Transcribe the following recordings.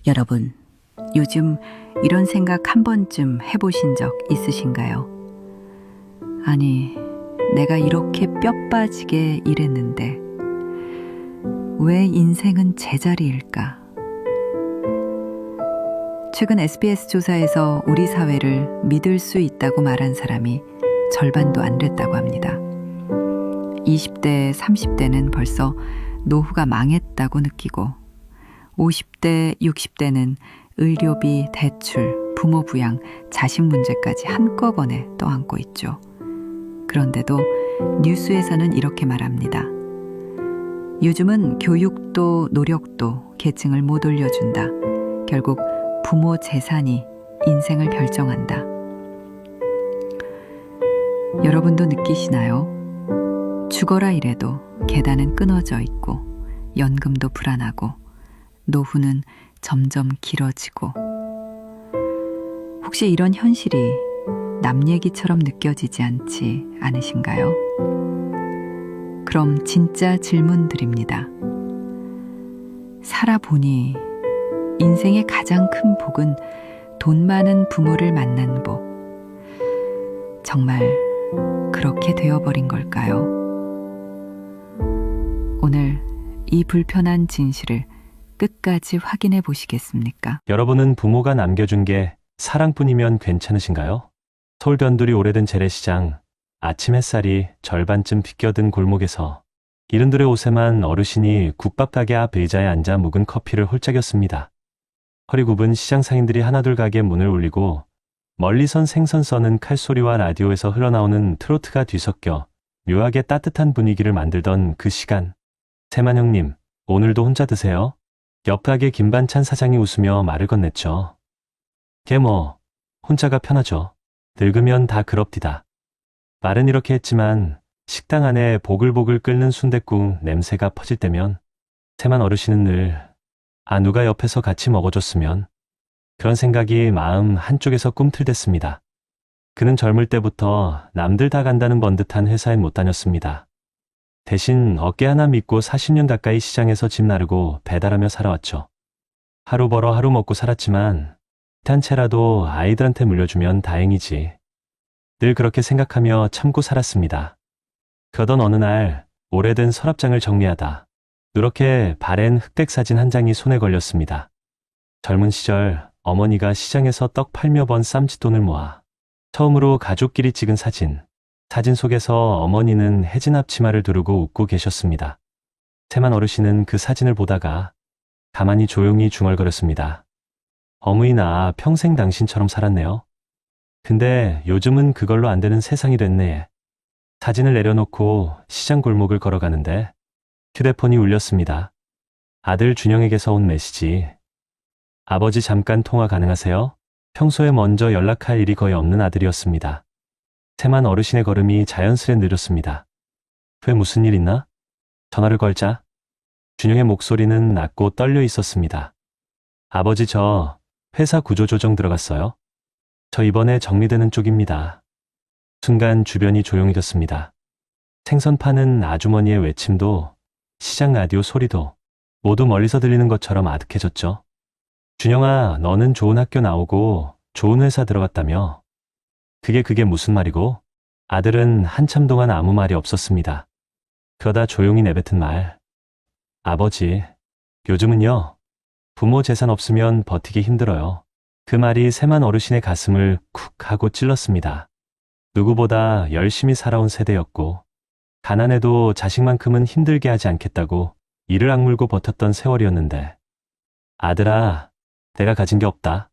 여러분, 요즘 이런 생각 한 번쯤 해보신 적 있으신가요? 아니, 내가 이렇게 뼈 빠지게 일했는데 왜 인생은 제자리일까? 최근 SBS 조사에서 우리 사회를 믿을 수 있다고 말한 사람이 절반도 안 됐다고 합니다. 20대, 30대는 벌써 노후가 망했다고 느끼고 50대, 60대는 의료비, 대출, 부모 부양, 자식 문제까지 한꺼번에 떠안고 있죠. 그런데도 뉴스에서는 이렇게 말합니다. 요즘은 교육도 노력도 계층을 못 올려준다. 결국 부모 재산이 인생을 결정한다. 여러분도 느끼시나요? 죽어라 이래도 계단은 끊어져 있고 연금도 불안하고 노후는 점점 길어지고 혹시 이런 현실이 남 얘기처럼 느껴지지 않지 않으신가요? 그럼 진짜 질문 드립니다. 살아보니 인생의 가장 큰 복은 돈 많은 부모를 만난 복. 정말 그렇게 되어버린 걸까요? 오늘 이 불편한 진실을 끝까지 확인해 보시겠습니까? 여러분은 부모가 남겨준 게 사랑뿐이면 괜찮으신가요? 서울 변두리 오래된 재래시장, 아침 햇살이 절반쯤 비껴든 골목에서 이른들의 옷에만 어르신이 국밥 가게 앞 의자에 앉아 묵은 커피를 홀짝였습니다. 허리 굽은 시장 상인들이 하나둘 가게 문을 울리고 멀리선 생선 써는 칼소리와 라디오에서 흘러나오는 트로트가 뒤섞여 묘하게 따뜻한 분위기를 만들던 그 시간. 세만 형님, 오늘도 혼자 드세요? 옆 가게 김반찬 사장이 웃으며 말을 건넸죠. 걔 혼자가 편하죠. 늙으면 다 그럽디다. 말은 이렇게 했지만 식당 안에 보글보글 끓는 순댓국 냄새가 퍼질 때면 세만 어르신은 늘 누가 옆에서 같이 먹어줬으면 그런 생각이 마음 한쪽에서 꿈틀댔습니다. 그는 젊을 때부터 남들 다 간다는 번듯한 회사엔 못 다녔습니다. 대신 어깨 하나 믿고 40년 가까이 시장에서 집 나르고 배달하며 살아왔죠. 하루 벌어 하루 먹고 살았지만 한 채라도 아이들한테 물려주면 다행이지. 늘 그렇게 생각하며 참고 살았습니다. 그러던 어느 날 오래된 서랍장을 정리하다 누렇게 바랜 흑백 사진 한 장이 손에 걸렸습니다. 젊은 시절 어머니가 시장에서 떡 팔며 번 쌈짓돈을 모아 처음으로 가족끼리 찍은 사진. 사진 속에서 어머니는 해진 앞치마를 두르고 웃고 계셨습니다. 세만 어르신은 그 사진을 보다가 가만히 조용히 중얼거렸습니다. 어머니 나 평생 당신처럼 살았네요. 근데 요즘은 그걸로 안 되는 세상이 됐네. 사진을 내려놓고 시장 골목을 걸어가는데 휴대폰이 울렸습니다. 아들 준영에게서 온 메시지. 아버지 잠깐 통화 가능하세요? 평소에 먼저 연락할 일이 거의 없는 아들이었습니다. 세만 어르신의 걸음이 자연스레 느렸습니다. 왜 무슨 일 있나? 전화를 걸자. 준영의 목소리는 낮고 떨려 있었습니다. 아버지 저 회사 구조조정 들어갔어요. 저 이번에 정리되는 쪽입니다. 순간 주변이 조용해졌습니다. 생선 파는 아주머니의 외침도 시장 라디오 소리도 모두 멀리서 들리는 것처럼 아득해졌죠. 준영아, 너는 좋은 학교 나오고 좋은 회사 들어갔다며? 그게 무슨 말이고? 아들은 한참 동안 아무 말이 없었습니다. 그러다 조용히 내뱉은 말. 아버지, 요즘은요, 부모 재산 없으면 버티기 힘들어요. 그 말이 세만 어르신의 가슴을 쿡 하고 찔렀습니다. 누구보다 열심히 살아온 세대였고, 가난해도 자식만큼은 힘들게 하지 않겠다고 이를 악물고 버텼던 세월이었는데, 아들아, 내가 가진 게 없다.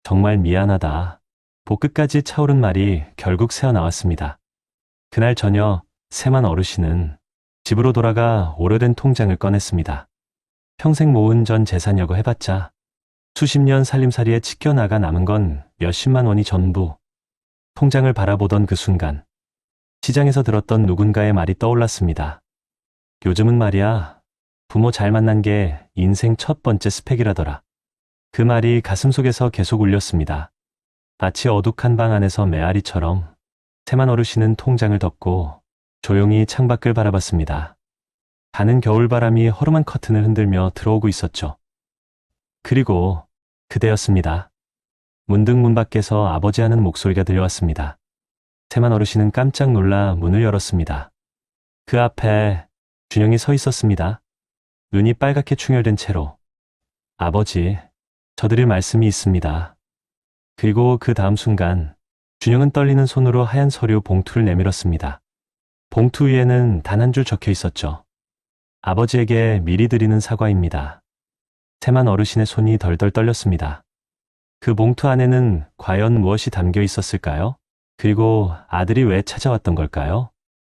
정말 미안하다. 복끝까지 차오른 말이 결국 새어나왔습니다. 그날 저녁 세만 어르신은 집으로 돌아가 오래된 통장을 꺼냈습니다. 평생 모은 전 재산이라고 해봤자 수십 년 살림살이에 찢겨나가 남은 건 몇십만 원이 전부. 통장을 바라보던 그 순간 시장에서 들었던 누군가의 말이 떠올랐습니다. 요즘은 말이야, 부모 잘 만난 게 인생 첫 번째 스펙이라더라. 그 말이 가슴속에서 계속 울렸습니다. 마치 어둑한 방 안에서 메아리처럼 세만 어르신은 통장을 덮고 조용히 창밖을 바라봤습니다. 가는 겨울바람이 허름한 커튼을 흔들며 들어오고 있었죠. 그리고 그대였습니다. 문득 문 밖에서 아버지 하는 목소리가 들려왔습니다. 태만 어르신은 깜짝 놀라 문을 열었습니다. 그 앞에 준영이 서 있었습니다. 눈이 빨갛게 충혈된 채로. 아버지, 저 드릴 말씀이 있습니다. 그리고 그 다음 순간 준영은 떨리는 손으로 하얀 서류 봉투를 내밀었습니다. 봉투 위에는 단 한 줄 적혀 있었죠. 아버지에게 미리 드리는 사과입니다. 태만 어르신의 손이 덜덜 떨렸습니다. 그 봉투 안에는 과연 무엇이 담겨 있었을까요? 그리고 아들이 왜 찾아왔던 걸까요?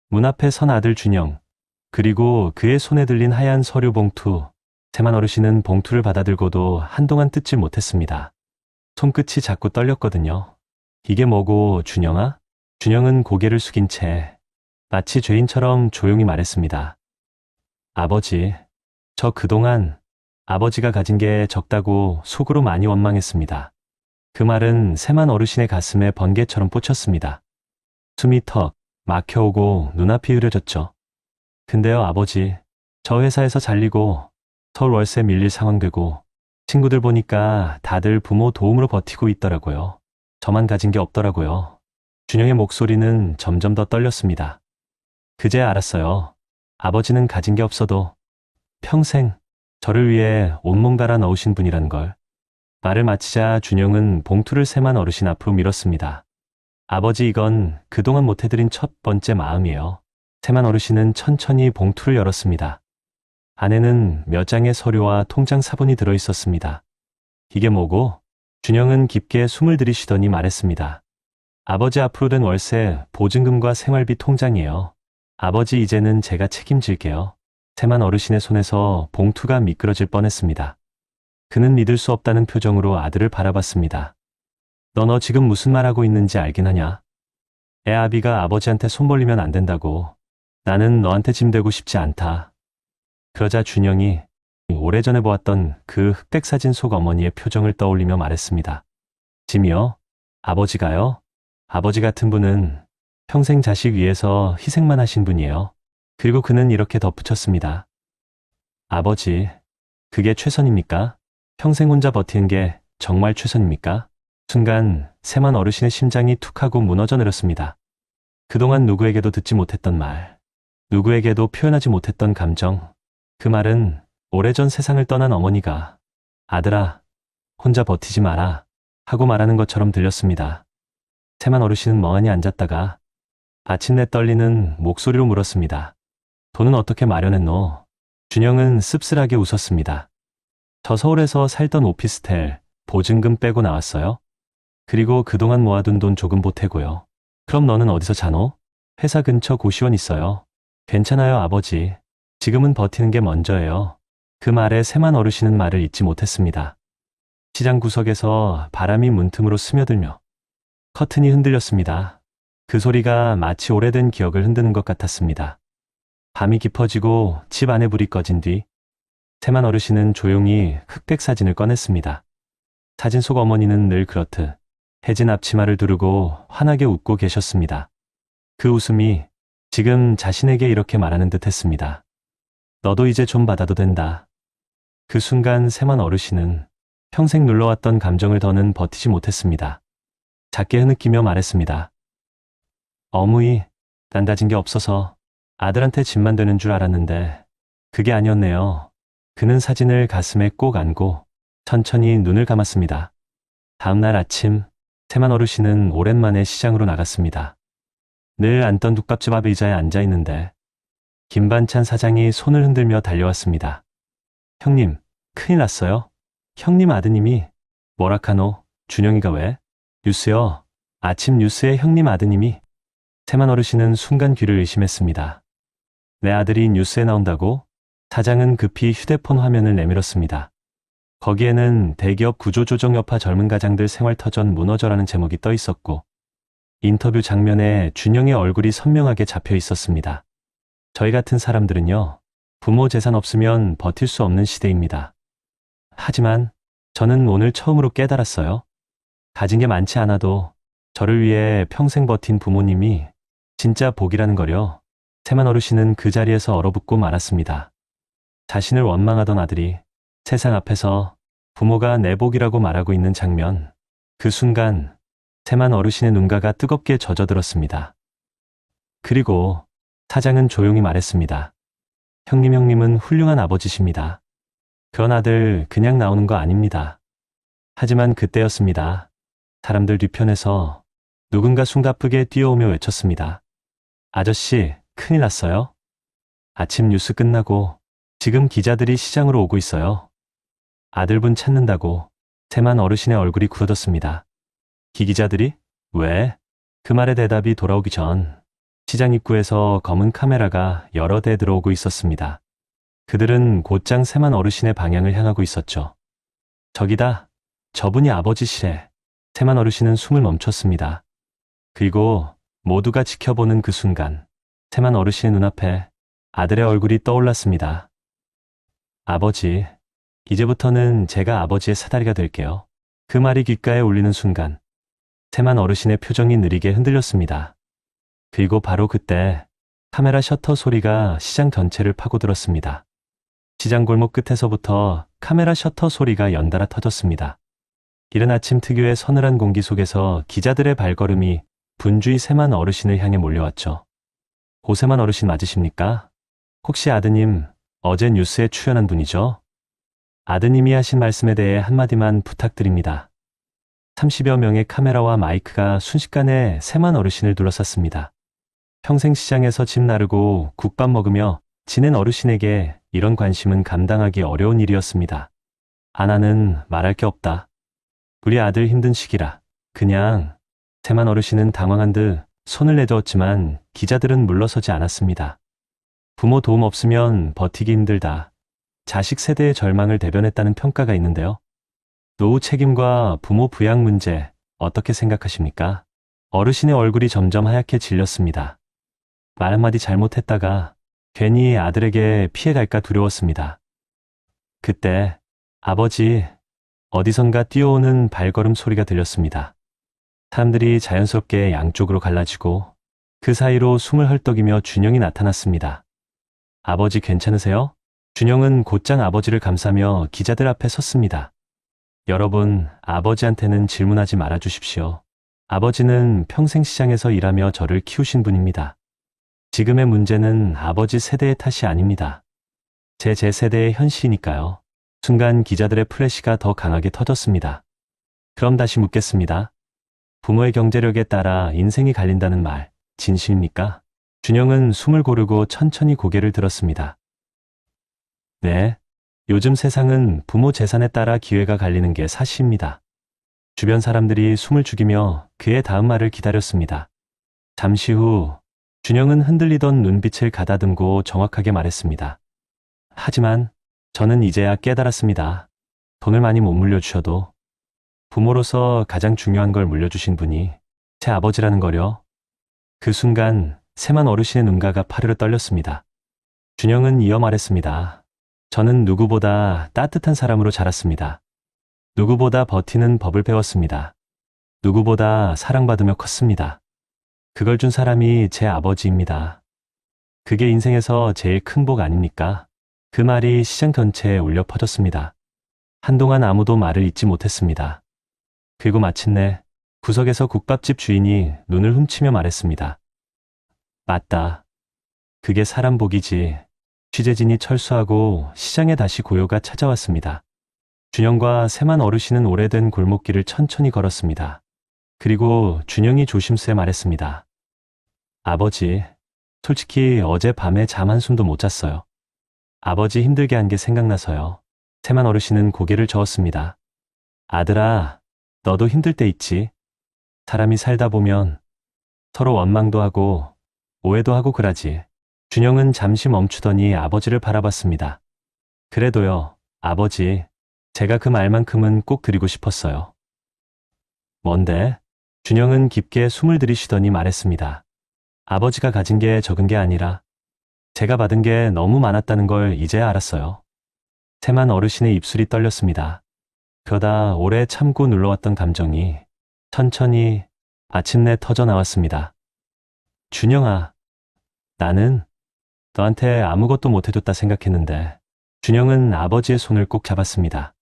문 앞에 선 아들 준영, 그리고 그의 손에 들린 하얀 서류 봉투. 태만 어르신은 봉투를 받아들고도 한동안 뜯지 못했습니다. 손끝이 자꾸 떨렸거든요. 이게 뭐고, 준영아? 준영은 고개를 숙인 채 마치 죄인처럼 조용히 말했습니다. 아버지, 저 그동안 아버지가 가진 게 적다고 속으로 많이 원망했습니다. 그 말은 세만 어르신의 가슴에 번개처럼 꽂혔습니다. 숨이 턱 막혀오고 눈앞이 흐려졌죠. 근데요, 아버지, 저 회사에서 잘리고 서울 월세 밀릴 상황 되고 친구들 보니까 다들 부모 도움으로 버티고 있더라고요. 저만 가진 게 없더라고요. 준영의 목소리는 점점 더 떨렸습니다. 그제야 알았어요. 아버지는 가진 게 없어도 평생 저를 위해 온몸 갈아 넣으신 분이란 걸. 말을 마치자 준영은 봉투를 세만 어르신 앞으로 밀었습니다. 아버지, 이건 그동안 못해드린 첫 번째 마음이에요. 세만 어르신은 천천히 봉투를 열었습니다. 안에는 몇 장의 서류와 통장 사본이 들어있었습니다. 이게 뭐고? 준영은 깊게 숨을 들이쉬더니 말했습니다. 아버지 앞으로 된 월세, 보증금과 생활비 통장이에요. 아버지, 이제는 제가 책임질게요. 세만 어르신의 손에서 봉투가 미끄러질 뻔했습니다. 그는 믿을 수 없다는 표정으로 아들을 바라봤습니다. 너 지금 무슨 말하고 있는지 알긴 하냐? 애 아비가 아버지한테 손 벌리면 안 된다고. 나는 너한테 짐 되고 싶지 않다. 그러자 준영이 오래전에 보았던 그 흑백 사진 속 어머니의 표정을 떠올리며 말했습니다. 짐이요? 아버지가요? 아버지 같은 분은 평생 자식 위해서 희생만 하신 분이에요. 그리고 그는 이렇게 덧붙였습니다. 아버지, 그게 최선입니까? 평생 혼자 버티는 게 정말 최선입니까? 순간 세만 어르신의 심장이 툭 하고 무너져 내렸습니다. 그동안 누구에게도 듣지 못했던 말, 누구에게도 표현하지 못했던 감정, 그 말은 오래전 세상을 떠난 어머니가 아들아, 혼자 버티지 마라 하고 말하는 것처럼 들렸습니다. 세만 어르신은 멍하니 앉았다가 마침내 떨리는 목소리로 물었습니다. 돈은 어떻게 마련했노? 준영은 씁쓸하게 웃었습니다. 저 서울에서 살던 오피스텔 보증금 빼고 나왔어요. 그리고 그동안 모아둔 돈 조금 보태고요. 그럼 너는 어디서 자노? 회사 근처 고시원 있어요. 괜찮아요, 아버지. 지금은 버티는 게 먼저예요. 그 말에 세만 어르신은 말을 잇지 못했습니다. 시장 구석에서 바람이 문틈으로 스며들며 커튼이 흔들렸습니다. 그 소리가 마치 오래된 기억을 흔드는 것 같았습니다. 밤이 깊어지고 집 안에 불이 꺼진 뒤 세만 어르신은 조용히 흑백 사진을 꺼냈습니다. 사진 속 어머니는 늘 그렇듯 해진 앞치마를 두르고 환하게 웃고 계셨습니다. 그 웃음이 지금 자신에게 이렇게 말하는 듯 했습니다. 너도 이제 좀 받아도 된다. 그 순간 세만 어르신은 평생 눌러왔던 감정을 더는 버티지 못했습니다. 작게 흐느끼며 말했습니다. 어머니, 난 가진 게 없어서 아들한테 짐만 되는 줄 알았는데 그게 아니었네요. 그는 사진을 가슴에 꼭 안고 천천히 눈을 감았습니다. 다음 날 아침, 세만 어르신은 오랜만에 시장으로 나갔습니다. 늘 앉던 국밥집 앞 의자에 앉아 있는데 김반찬 사장이 손을 흔들며 달려왔습니다. 형님, 큰일 났어요. 형님 아드님이. 뭐라카노? 준영이가 왜? 뉴스요. 아침 뉴스에 형님 아드님이. 세만 어르신은 순간 귀를 의심했습니다. 내 아들이 뉴스에 나온다고? 사장은 급히 휴대폰 화면을 내밀었습니다. 거기에는 대기업 구조조정 여파 젊은 가장들 생활터전 무너져라는 제목이 떠 있었고 인터뷰 장면에 준영의 얼굴이 선명하게 잡혀 있었습니다. 저희 같은 사람들은요, 부모 재산 없으면 버틸 수 없는 시대입니다. 하지만 저는 오늘 처음으로 깨달았어요. 가진 게 많지 않아도 저를 위해 평생 버틴 부모님이 진짜 복이라는 거요. 세만 어르신은 그 자리에서 얼어붙고 말았습니다. 자신을 원망하던 아들이 세상 앞에서 부모가 내 복이라고 말하고 있는 장면. 그 순간 세만 어르신의 눈가가 뜨겁게 젖어들었습니다. 그리고 사장은 조용히 말했습니다. 형님은 훌륭한 아버지십니다. 그런 아들 그냥 나오는 거 아닙니다. 하지만 그때였습니다. 사람들 뒤편에서 누군가 숨가쁘게 뛰어오며 외쳤습니다. 아저씨, 큰일 났어요. 아침 뉴스 끝나고 지금 기자들이 시장으로 오고 있어요. 아들분 찾는다고. 세만 어르신의 얼굴이 굳어졌습니다. 기자들이? 왜? 그 말의 대답이 돌아오기 전 시장 입구에서 검은 카메라가 여러 대 들어오고 있었습니다. 그들은 곧장 세만 어르신의 방향을 향하고 있었죠. 저기다. 저분이 아버지시래. 세만 어르신은 숨을 멈췄습니다. 그리고 모두가 지켜보는 그 순간 세만 어르신의 눈앞에 아들의 얼굴이 떠올랐습니다. 아버지, 이제부터는 제가 아버지의 사다리가 될게요. 그 말이 귓가에 울리는 순간 세만 어르신의 표정이 느리게 흔들렸습니다. 그리고 바로 그때 카메라 셔터 소리가 시장 전체를 파고들었습니다. 시장 골목 끝에서부터 카메라 셔터 소리가 연달아 터졌습니다. 이른 아침 특유의 서늘한 공기 속에서 기자들의 발걸음이 분주히 세만 어르신을 향해 몰려왔죠. 고세만 어르신 맞으십니까? 혹시 아드님 어제 뉴스에 출연한 분이죠? 아드님이 하신 말씀에 대해 한마디만 부탁드립니다. 30여 명의 카메라와 마이크가 순식간에 세만 어르신을 둘러쌌습니다. 평생 시장에서 집 나르고 국밥 먹으며 지낸 어르신에게 이런 관심은 감당하기 어려운 일이었습니다. 아나는 말할 게 없다. 우리 아들 힘든 시기라. 그냥. 세만 어르신은 당황한 듯 손을 내저었지만 기자들은 물러서지 않았습니다. 부모 도움 없으면 버티기 힘들다. 자식 세대의 절망을 대변했다는 평가가 있는데요. 노후 책임과 부모 부양 문제 어떻게 생각하십니까? 어르신의 얼굴이 점점 하얗게 질렸습니다. 말 한마디 잘못했다가 괜히 아들에게 피해갈까 두려웠습니다. 그때 아버지, 어디선가 뛰어오는 발걸음 소리가 들렸습니다. 사람들이 자연스럽게 양쪽으로 갈라지고 그 사이로 숨을 헐떡이며 준영이 나타났습니다. 아버지 괜찮으세요? 준영은 곧장 아버지를 감싸며 기자들 앞에 섰습니다. 여러분, 아버지한테는 질문하지 말아 주십시오. 아버지는 평생 시장에서 일하며 저를 키우신 분입니다. 지금의 문제는 아버지 세대의 탓이 아닙니다. 제 세대의 현실이니까요. 순간 기자들의 플래시가 더 강하게 터졌습니다. 그럼 다시 묻겠습니다. 부모의 경제력에 따라 인생이 갈린다는 말, 진실입니까? 준영은 숨을 고르고 천천히 고개를 들었습니다. 네, 요즘 세상은 부모 재산에 따라 기회가 갈리는 게 사실입니다. 주변 사람들이 숨을 죽이며 그의 다음 말을 기다렸습니다. 잠시 후 준영은 흔들리던 눈빛을 가다듬고 정확하게 말했습니다. 하지만 저는 이제야 깨달았습니다. 돈을 많이 못 물려주셔도 부모로서 가장 중요한 걸 물려주신 분이 제 아버지라는 거요. 그 순간 세만 어르신의 눈가가 파르르 떨렸습니다. 준영은 이어 말했습니다. 저는 누구보다 따뜻한 사람으로 자랐습니다. 누구보다 버티는 법을 배웠습니다. 누구보다 사랑받으며 컸습니다. 그걸 준 사람이 제 아버지입니다. 그게 인생에서 제일 큰 복 아닙니까? 그 말이 시장 전체에 울려 퍼졌습니다. 한동안 아무도 말을 잇지 못했습니다. 그리고 마침내 구석에서 국밥집 주인이 눈을 훔치며 말했습니다. 맞다. 그게 사람 복이지. 취재진이 철수하고 시장에 다시 고요가 찾아왔습니다. 준영과 세만 어르신은 오래된 골목길을 천천히 걸었습니다. 그리고 준영이 조심스레 말했습니다. 아버지, 솔직히 어제 밤에 잠 한숨도 못 잤어요. 아버지 힘들게 한 게 생각나서요. 세만 어르신은 고개를 저었습니다. 아들아, 너도 힘들 때 있지. 사람이 살다 보면 서로 원망도 하고 오해도 하고 그러지. 준영은 잠시 멈추더니 아버지를 바라봤습니다. 그래도요, 아버지, 제가 그 말만큼은 꼭 드리고 싶었어요. 뭔데? 준영은 깊게 숨을 들이쉬더니 말했습니다. 아버지가 가진 게 적은 게 아니라 제가 받은 게 너무 많았다는 걸 이제야 알았어요. 세만 어르신의 입술이 떨렸습니다. 그러다 오래 참고 눌러왔던 감정이 천천히 마침내 터져 나왔습니다. 준영아, 나는 너한테 아무것도 못 해줬다 생각했는데. 준영은 아버지의 손을 꼭 잡았습니다.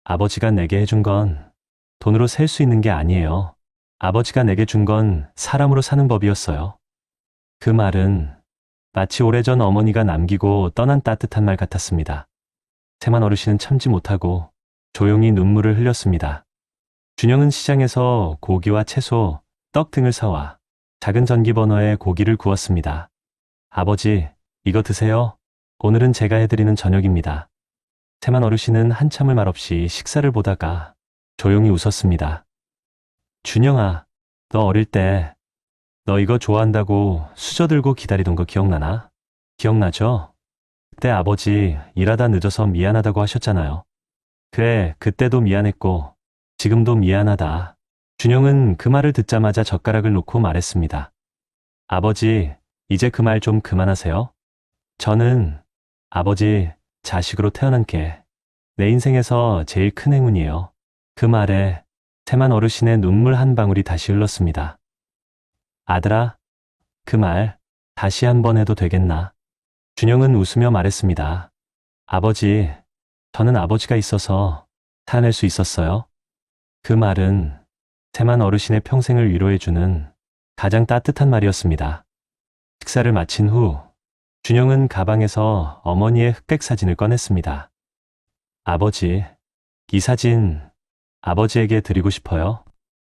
아버지가 내게 해준 건 돈으로 셀 수 있는 게 아니에요. 아버지가 내게 준 건 사람으로 사는 법이었어요. 그 말은 마치 오래전 어머니가 남기고 떠난 따뜻한 말 같았습니다. 세만 어르신은 참지 못하고 조용히 눈물을 흘렸습니다. 준영은 시장에서 고기와 채소, 떡 등을 사와 작은 전기버너에 고기를 구웠습니다. 아버지, 이거 드세요. 오늘은 제가 해드리는 저녁입니다. 세만 어르신은 한참을 말없이 식사를 보다가 조용히 웃었습니다. 준영아, 너 어릴 때 너 이거 좋아한다고 수저 들고 기다리던 거 기억나나? 기억나죠? 그때 아버지 일하다 늦어서 미안하다고 하셨잖아요. 그래, 그때도 미안했고 지금도 미안하다. 준영은 그 말을 듣자마자 젓가락을 놓고 말했습니다. 아버지, 이제 그 말 좀 그만하세요. 저는 아버지 자식으로 태어난 게 내 인생에서 제일 큰 행운이에요. 그 말에 세만 어르신의 눈물 한 방울이 다시 흘렀습니다. 아들아, 그 말 다시 한번 해도 되겠나? 준영은 웃으며 말했습니다. 아버지, 저는 아버지가 있어서 살아낼 수 있었어요. 그 말은 세만 어르신의 평생을 위로해주는 가장 따뜻한 말이었습니다. 식사를 마친 후 준영은 가방에서 어머니의 흑백 사진을 꺼냈습니다. 아버지, 이 사진 아버지에게 드리고 싶어요.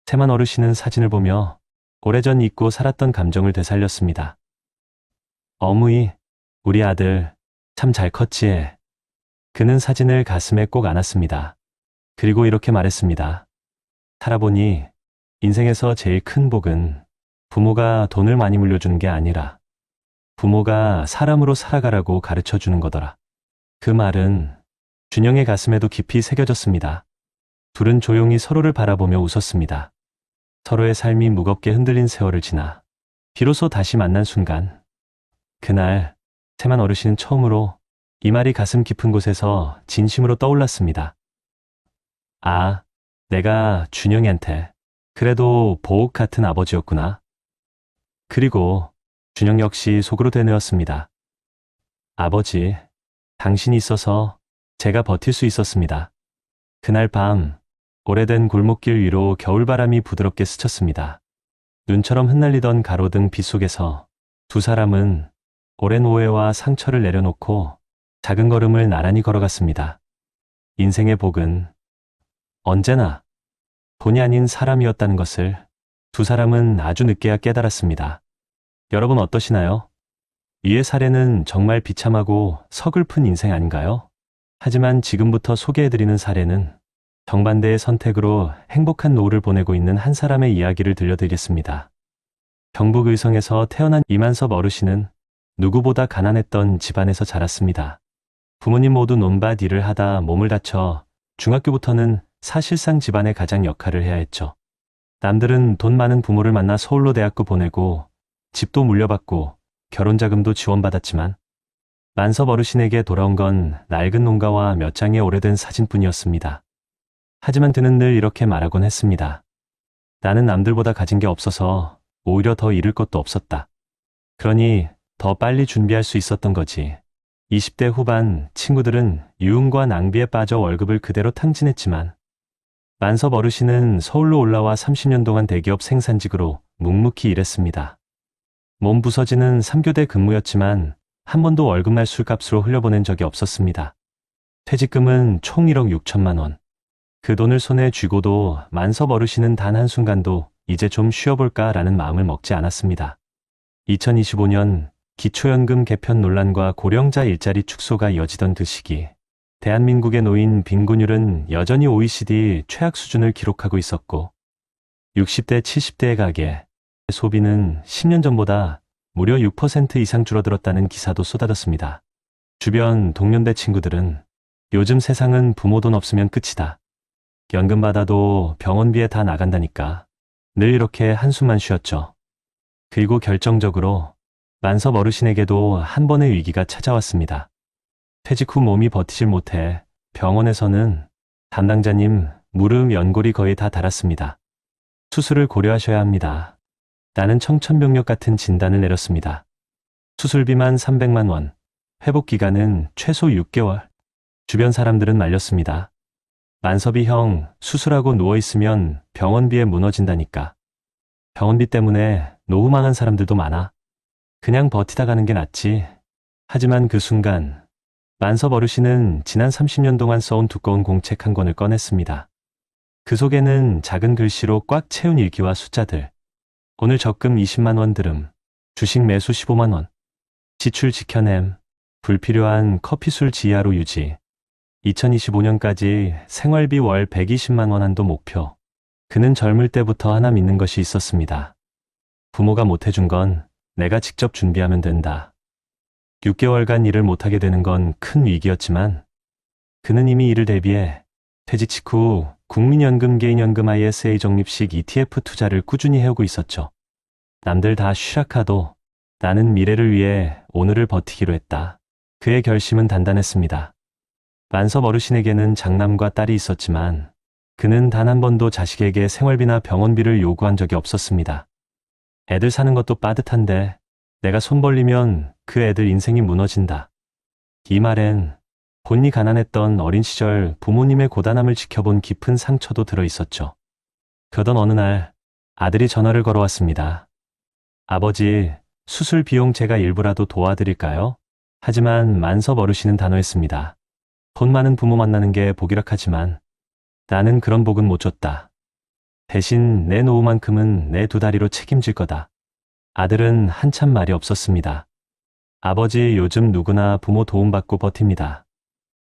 세만 어르신은 사진을 보며 오래전 잊고 살았던 감정을 되살렸습니다. 어머니, 우리 아들 참 잘 컸지. 그는 사진을 가슴에 꼭 안았습니다. 그리고 이렇게 말했습니다. 살아보니 인생에서 제일 큰 복은 부모가 돈을 많이 물려주는 게 아니라 부모가 사람으로 살아가라고 가르쳐 주는 거더라. 그 말은 준영의 가슴에도 깊이 새겨졌습니다. 둘은 조용히 서로를 바라보며 웃었습니다. 서로의 삶이 무겁게 흔들린 세월을 지나 비로소 다시 만난 순간, 그날 세만 어르신은 처음으로 이 말이 가슴 깊은 곳에서 진심으로 떠올랐습니다. 아, 내가 준영이한테 그래도 보옥 같은 아버지였구나. 그리고 준영 역시 속으로 되뇌었습니다. 아버지, 당신이 있어서 제가 버틸 수 있었습니다. 그날 밤 오래된 골목길 위로 겨울바람이 부드럽게 스쳤습니다. 눈처럼 흩날리던 가로등 빛 속에서 두 사람은 오랜 오해와 상처를 내려놓고 작은 걸음을 나란히 걸어갔습니다. 인생의 복은 언제나 돈이 아닌 사람이었다는 것을 두 사람은 아주 늦게야 깨달았습니다. 여러분 어떠시나요? 위의 사례는 정말 비참하고 서글픈 인생 아닌가요? 하지만 지금부터 소개해드리는 사례는 정반대의 선택으로 행복한 노후를 보내고 있는 한 사람의 이야기를 들려드리겠습니다. 경북 의성에서 태어난 이만섭 어르신은 누구보다 가난했던 집안에서 자랐습니다. 부모님 모두 논밭 일을 하다 몸을 다쳐 중학교부터는 사실상 집안의 가장 역할을 해야 했죠. 남들은 돈 많은 부모를 만나 서울로 대학교 보내고 집도 물려받고 결혼자금도 지원받았지만 만섭 어르신에게 돌아온 건 낡은 농가와 몇 장의 오래된 사진뿐이었습니다. 하지만 그는 늘 이렇게 말하곤 했습니다. 나는 남들보다 가진 게 없어서 오히려 더 잃을 것도 없었다. 그러니 더 빨리 준비할 수 있었던 거지. 20대 후반 친구들은 유흥과 낭비에 빠져 월급을 그대로 탕진했지만 만섭 어르신은 서울로 올라와 30년 동안 대기업 생산직으로 묵묵히 일했습니다. 몸 부서지는 3교대 근무였지만 한 번도 월급날 술값으로 흘려보낸 적이 없었습니다. 퇴직금은 총 1억 6천만 원. 그 돈을 손에 쥐고도 만섭 어르신은 단 한순간도 이제 좀 쉬어볼까라는 마음을 먹지 않았습니다. 2025년 기초연금 개편 논란과 고령자 일자리 축소가 이어지던 그 시기, 대한민국의 노인 빈곤율은 여전히 OECD 최악 수준을 기록하고 있었고 60대 70대의 가계 소비는 10년 전보다 무려 6% 이상 줄어들었다는 기사도 쏟아졌습니다. 주변 동년배 친구들은 요즘 세상은 부모 돈 없으면 끝이다. 연금 받아도 병원비에 다 나간다니까. 늘 이렇게 한숨만 쉬었죠. 그리고 결정적으로 만섭 어르신에게도 한 번의 위기가 찾아왔습니다. 퇴직 후 몸이 버티질 못해 병원에서는 담당자님 무릎 연골이 거의 다 닳았습니다. 수술을 고려하셔야 합니다. 나는 청천벽력 같은 진단을 내렸습니다. 수술비만 300만 원, 회복 기간은 최소 6개월. 주변 사람들은 말렸습니다. 만섭이 형, 수술하고 누워있으면 병원비에 무너진다니까. 병원비 때문에 노후 망한 사람들도 많아. 그냥 버티다 가는 게 낫지. 하지만 그 순간 만섭 어르신은 지난 30년 동안 써온 두꺼운 공책 한 권을 꺼냈습니다. 그 속에는 작은 글씨로 꽉 채운 일기와 숫자들. 오늘 적금 20만 원 들음, 주식 매수 15만 원, 지출 지켜냄, 불필요한 커피술 지하로 유지, 2025년까지 생활비 월 120만 원 한도 목표. 그는 젊을 때부터 하나 믿는 것이 있었습니다. 부모가 못해준 건 내가 직접 준비하면 된다. 6개월간 일을 못하게 되는 건 큰 위기였지만 그는 이미 이를 대비해 퇴직 직후 국민연금 개인연금 ISA 적립식 ETF 투자를 꾸준히 해오고 있었죠. 남들 다 쉬락하도 나는 미래를 위해 오늘을 버티기로 했다. 그의 결심은 단단했습니다. 만섭 어르신에게는 장남과 딸이 있었지만 그는 단 한 번도 자식에게 생활비나 병원비를 요구한 적이 없었습니다. 애들 사는 것도 빠듯한데 내가 손 벌리면 그 애들 인생이 무너진다. 이 말엔 본인이 가난했던 어린 시절 부모님의 고단함을 지켜본 깊은 상처도 들어 있었죠. 그러던 어느 날 아들이 전화를 걸어왔습니다. 아버지, 수술 비용 제가 일부라도 도와드릴까요? 하지만 만섭 어르신은 단호했습니다. 돈 많은 부모 만나는 게 복이락하지만 나는 그런 복은 못 줬다. 대신 내 노후만큼은 내 두 다리로 책임질 거다. 아들은 한참 말이 없었습니다. 아버지, 요즘 누구나 부모 도움받고 버팁니다.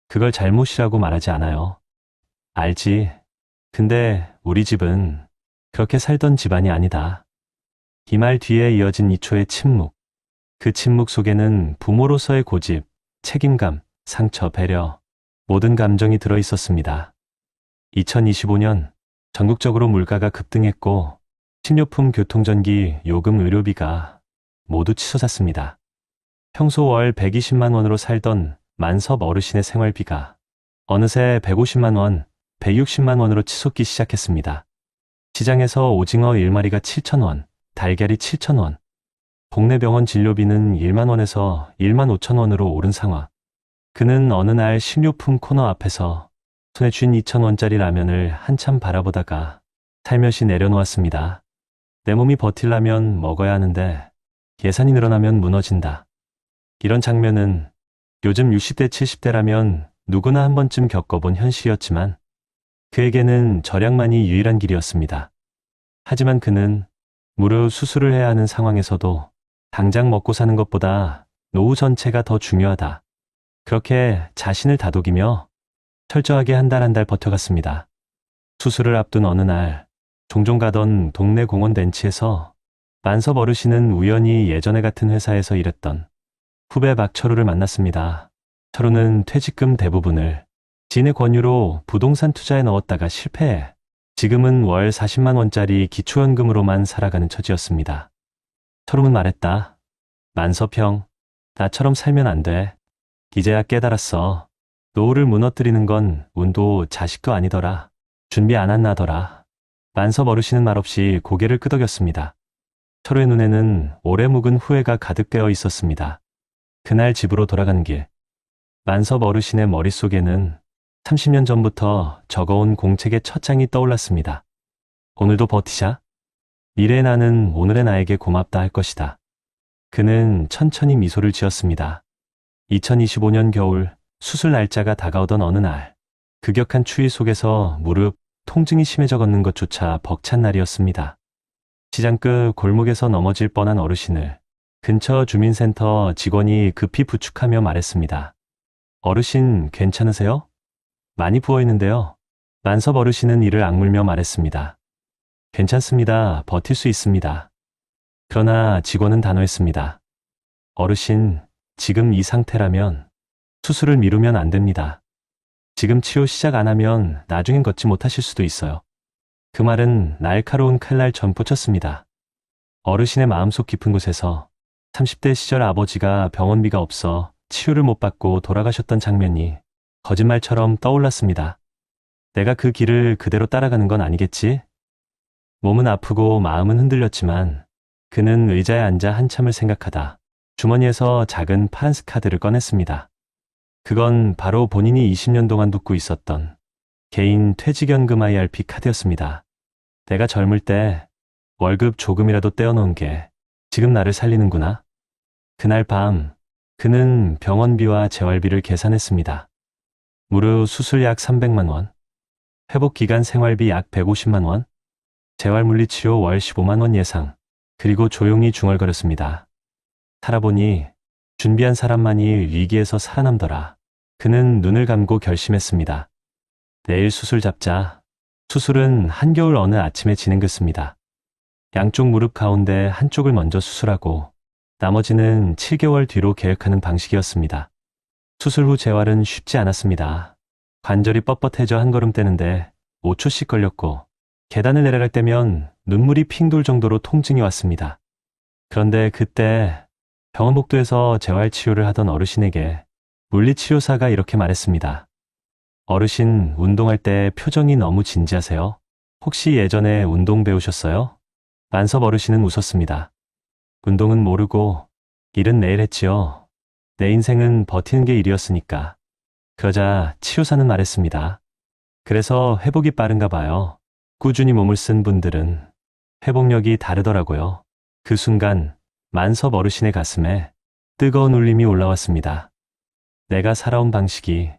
그걸 잘못이라고 말하지 않아요. 알지. 근데 우리 집은 그렇게 살던 집안이 아니다. 이 말 뒤에 이어진 2초의 침묵. 그 침묵 속에는 부모로서의 고집, 책임감, 상처, 배려, 모든 감정이 들어 있었습니다. 2025년 전국적으로 물가가 급등했고 식료품, 교통전기, 요금, 의료비가 모두 치솟았습니다. 평소 월 120만 원으로 살던 만섭 어르신의 생활비가 어느새 150만 원, 160만 원으로 치솟기 시작했습니다. 시장에서 오징어 1마리가 7천 원, 달걀이 7천 원, 동네 병원 진료비는 1만 원에서 1만 5천 원으로 오른 상황. 그는 어느 날 식료품 코너 앞에서 손에 쥔 2천 원짜리 라면을 한참 바라보다가 살며시 내려놓았습니다. 내 몸이 버틸려면 먹어야 하는데 예산이 늘어나면 무너진다. 이런 장면은 요즘 60대, 70대라면 누구나 한 번쯤 겪어본 현실이었지만 그에게는 절약만이 유일한 길이었습니다. 하지만 그는 무릎 수술을 해야 하는 상황에서도 당장 먹고 사는 것보다 노후 전체가 더 중요하다. 그렇게 자신을 다독이며 철저하게 한 달 한 달 버텨갔습니다. 수술을 앞둔 어느 날 종종 가던 동네 공원 벤치에서 만섭 어르신은 우연히 예전에 같은 회사에서 일했던 후배 박철우를 만났습니다. 철우는 퇴직금 대부분을 지인의 권유로 부동산 투자에 넣었다가 실패해 지금은 월 40만 원짜리 기초연금으로만 살아가는 처지였습니다. 철우는 말했다. 만섭 형, 나처럼 살면 안 돼. 이제야 깨달았어. 노후를 무너뜨리는 건 운도 자식도 아니더라. 준비 안 한나더라. 만섭 어르신은 말없이 고개를 끄덕였습니다. 철우의 눈에는 오래 묵은 후회가 가득되어 있었습니다. 그날 집으로 돌아가는 길. 만섭 어르신의 머릿속에는 30년 전부터 적어온 공책의 첫 장이 떠올랐습니다. 오늘도 버티자. 미래의 나는 오늘의 나에게 고맙다 할 것이다. 그는 천천히 미소를 지었습니다. 2025년 겨울 수술 날짜가 다가오던 어느 날, 급격한 추위 속에서 무릎 통증이 심해져 걷는 것조차 벅찬 날이었습니다. 시장 끝 골목에서 넘어질 뻔한 어르신을 근처 주민센터 직원이 급히 부축하며 말했습니다. 어르신 괜찮으세요? 많이 부어있는데요. 만섭 어르신은 이를 악물며 말했습니다. 괜찮습니다. 버틸 수 있습니다. 그러나 직원은 단호했습니다. 어르신, 지금 이 상태라면 수술을 미루면 안 됩니다. 지금 치료 시작 안 하면 나중엔 걷지 못하실 수도 있어요. 그 말은 날카로운 칼날 전포쳤습니다. 어르신의 마음속 깊은 곳에서 30대 시절 아버지가 병원비가 없어 치료를 못 받고 돌아가셨던 장면이 거짓말처럼 떠올랐습니다. 내가 그 길을 그대로 따라가는 건 아니겠지? 몸은 아프고 마음은 흔들렸지만 그는 의자에 앉아 한참을 생각하다 주머니에서 작은 파란색 카드를 꺼냈습니다. 그건 바로 본인이 20년 동안 묻고 있었던 개인 퇴직연금 IRP 카드였습니다. 내가 젊을 때 월급 조금이라도 떼어놓은 게 지금 나를 살리는구나. 그날 밤 그는 병원비와 재활비를 계산했습니다. 무료 수술 약 300만 원, 회복기간 생활비 약 150만 원, 재활물리치료 월 15만 원 예상, 그리고 조용히 중얼거렸습니다. 살아보니 준비한 사람만이 위기에서 살아남더라. 그는 눈을 감고 결심했습니다. 내일 수술 잡자. 수술은 한겨울 어느 아침에 진행됐습니다. 양쪽 무릎 가운데 한쪽을 먼저 수술하고 나머지는 7개월 뒤로 계획하는 방식이었습니다. 수술 후 재활은 쉽지 않았습니다. 관절이 뻣뻣해져 한 걸음 떼는데 5초씩 걸렸고 계단을 내려갈 때면 눈물이 핑 돌 정도로 통증이 왔습니다. 그런데 그때 병원 복도에서 재활치료를 하던 어르신에게 물리치료사가 이렇게 말했습니다. 어르신, 운동할 때 표정이 너무 진지하세요. 혹시 예전에 운동 배우셨어요? 만섭 어르신은 웃었습니다. 운동은 모르고 일은 매일 했지요. 내 인생은 버티는 게 일이었으니까. 그러자 치료사는 말했습니다. 그래서 회복이 빠른가 봐요. 꾸준히 몸을 쓴 분들은 회복력이 다르더라고요. 그 순간 만섭 어르신의 가슴에 뜨거운 울림이 올라왔습니다. 내가 살아온 방식이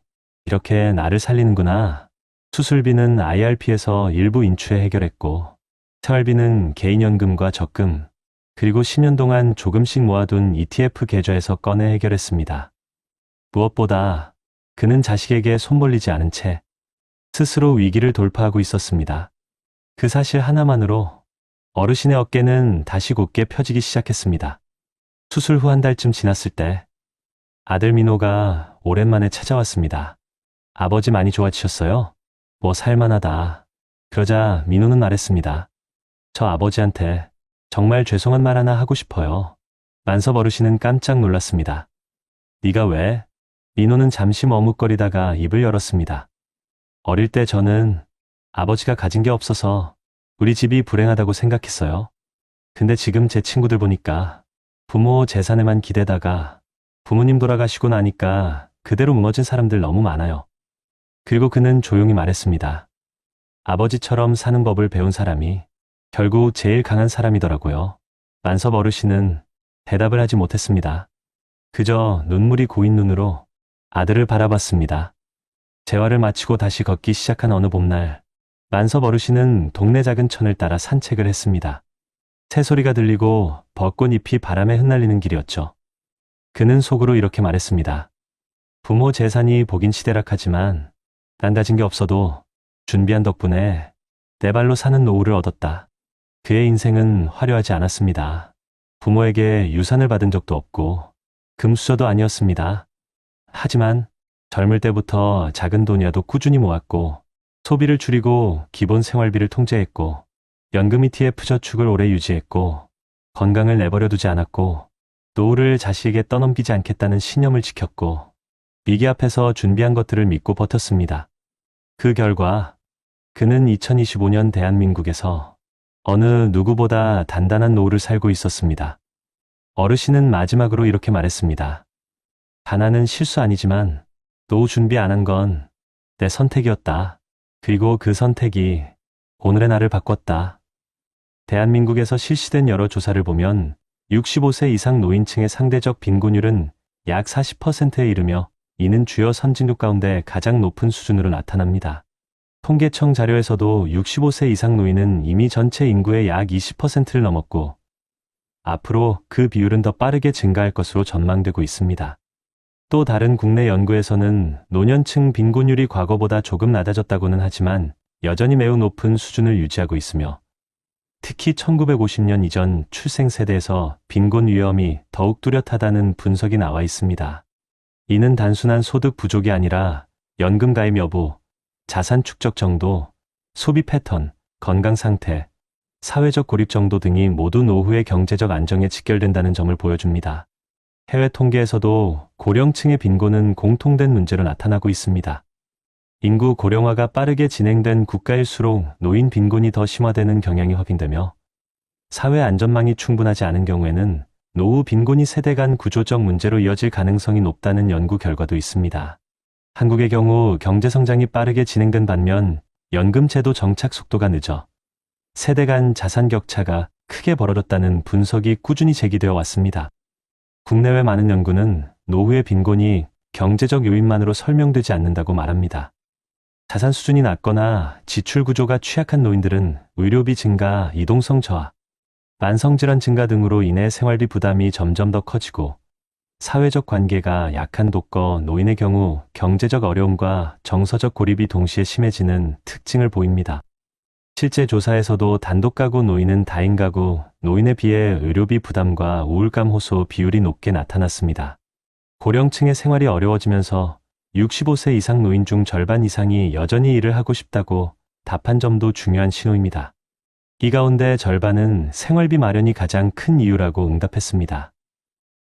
이렇게 나를 살리는구나. 수술비는 IRP에서 일부 인출해 해결했고 생활비는 개인연금과 적금, 그리고 10년 동안 조금씩 모아둔 ETF 계좌에서 꺼내 해결했습니다. 무엇보다 그는 자식에게 손 벌리지 않은 채 스스로 위기를 돌파하고 있었습니다. 그 사실 하나만으로 어르신의 어깨는 다시 곧게 펴지기 시작했습니다. 수술 후 한 달쯤 지났을 때 아들 민호가 오랜만에 찾아왔습니다. 아버지 많이 좋아지셨어요? 뭐 살만하다. 그러자 민호는 말했습니다. 저 아버지한테 정말 죄송한 말 하나 하고 싶어요. 만섭 어르신은 깜짝 놀랐습니다. 네가 왜? 민호는 잠시 머뭇거리다가 입을 열었습니다. 어릴 때 저는 아버지가 가진 게 없어서 우리 집이 불행하다고 생각했어요. 근데 지금 제 친구들 보니까 부모 재산에만 기대다가 부모님 돌아가시고 나니까 그대로 무너진 사람들 너무 많아요. 그리고 그는 조용히 말했습니다. 아버지처럼 사는 법을 배운 사람이 결국 제일 강한 사람이더라고요. 만섭 어르신은 대답을 하지 못했습니다. 그저 눈물이 고인 눈으로 아들을 바라봤습니다. 재활을 마치고 다시 걷기 시작한 어느 봄날, 만섭 어르신은 동네 작은 천을 따라 산책을 했습니다. 새소리가 들리고 벚꽃잎이 바람에 흩날리는 길이었죠. 그는 속으로 이렇게 말했습니다. 부모 재산이 보긴 시대락하지만 난 가진 게 없어도 준비한 덕분에 내 발로 사는 노후를 얻었다. 그의 인생은 화려하지 않았습니다. 부모에게 유산을 받은 적도 없고 금수저도 아니었습니다. 하지만 젊을 때부터 작은 돈이라도 꾸준히 모았고 소비를 줄이고 기본 생활비를 통제했고 연금 ETF 저축을 오래 유지했고 건강을 내버려 두지 않았고 노후를 자식에게 떠넘기지 않겠다는 신념을 지켰고 위기 앞에서 준비한 것들을 믿고 버텼습니다. 그 결과 그는 2025년 대한민국에서 어느 누구보다 단단한 노후를 살고 있었습니다. 어르신은 마지막으로 이렇게 말했습니다. 가난은 실수 아니지만 노후 준비 안 한 건 내 선택이었다. 그리고 그 선택이 오늘의 나를 바꿨다. 대한민국에서 실시된 여러 조사를 보면 65세 이상 노인층의 상대적 빈곤율은 약 40%에 이르며 이는 주요 선진국 가운데 가장 높은 수준으로 나타납니다. 통계청 자료에서도 65세 이상 노인은 이미 전체 인구의 약 20%를 넘었고 앞으로 그 비율은 더 빠르게 증가할 것으로 전망되고 있습니다. 또 다른 국내 연구에서는 노년층 빈곤율이 과거보다 조금 낮아졌다고는 하지만 여전히 매우 높은 수준을 유지하고 있으며 특히 1950년 이전 출생 세대에서 빈곤 위험이 더욱 뚜렷하다는 분석이 나와 있습니다. 이는 단순한 소득 부족이 아니라 연금 가입 여부, 자산 축적 정도, 소비 패턴, 건강 상태, 사회적 고립 정도 등이 모두 노후의 경제적 안정에 직결된다는 점을 보여줍니다. 해외 통계에서도 고령층의 빈곤은 공통된 문제로 나타나고 있습니다. 인구 고령화가 빠르게 진행된 국가일수록 노인 빈곤이 더 심화되는 경향이 확인되며 사회 안전망이 충분하지 않은 경우에는 노후 빈곤이 세대 간 구조적 문제로 이어질 가능성이 높다는 연구 결과도 있습니다. 한국의 경우 경제 성장이 빠르게 진행된 반면 연금제도 정착 속도가 늦어 세대 간 자산 격차가 크게 벌어졌다는 분석이 꾸준히 제기되어 왔습니다. 국내외 많은 연구는 노후의 빈곤이 경제적 요인만으로 설명되지 않는다고 말합니다. 자산 수준이 낮거나 지출 구조가 취약한 노인들은 의료비 증가, 이동성 저하, 만성질환 증가 등으로 인해 생활비 부담이 점점 더 커지고 사회적 관계가 약한 독거 노인의 경우 경제적 어려움과 정서적 고립이 동시에 심해지는 특징을 보입니다. 실제 조사에서도 단독가구 노인은 다인가구 노인에 비해 의료비 부담과 우울감 호소 비율이 높게 나타났습니다. 고령층의 생활이 어려워지면서 65세 이상 노인 중 절반 이상이 여전히 일을 하고 싶다고 답한 점도 중요한 신호입니다. 이 가운데 절반은 생활비 마련이 가장 큰 이유라고 응답했습니다.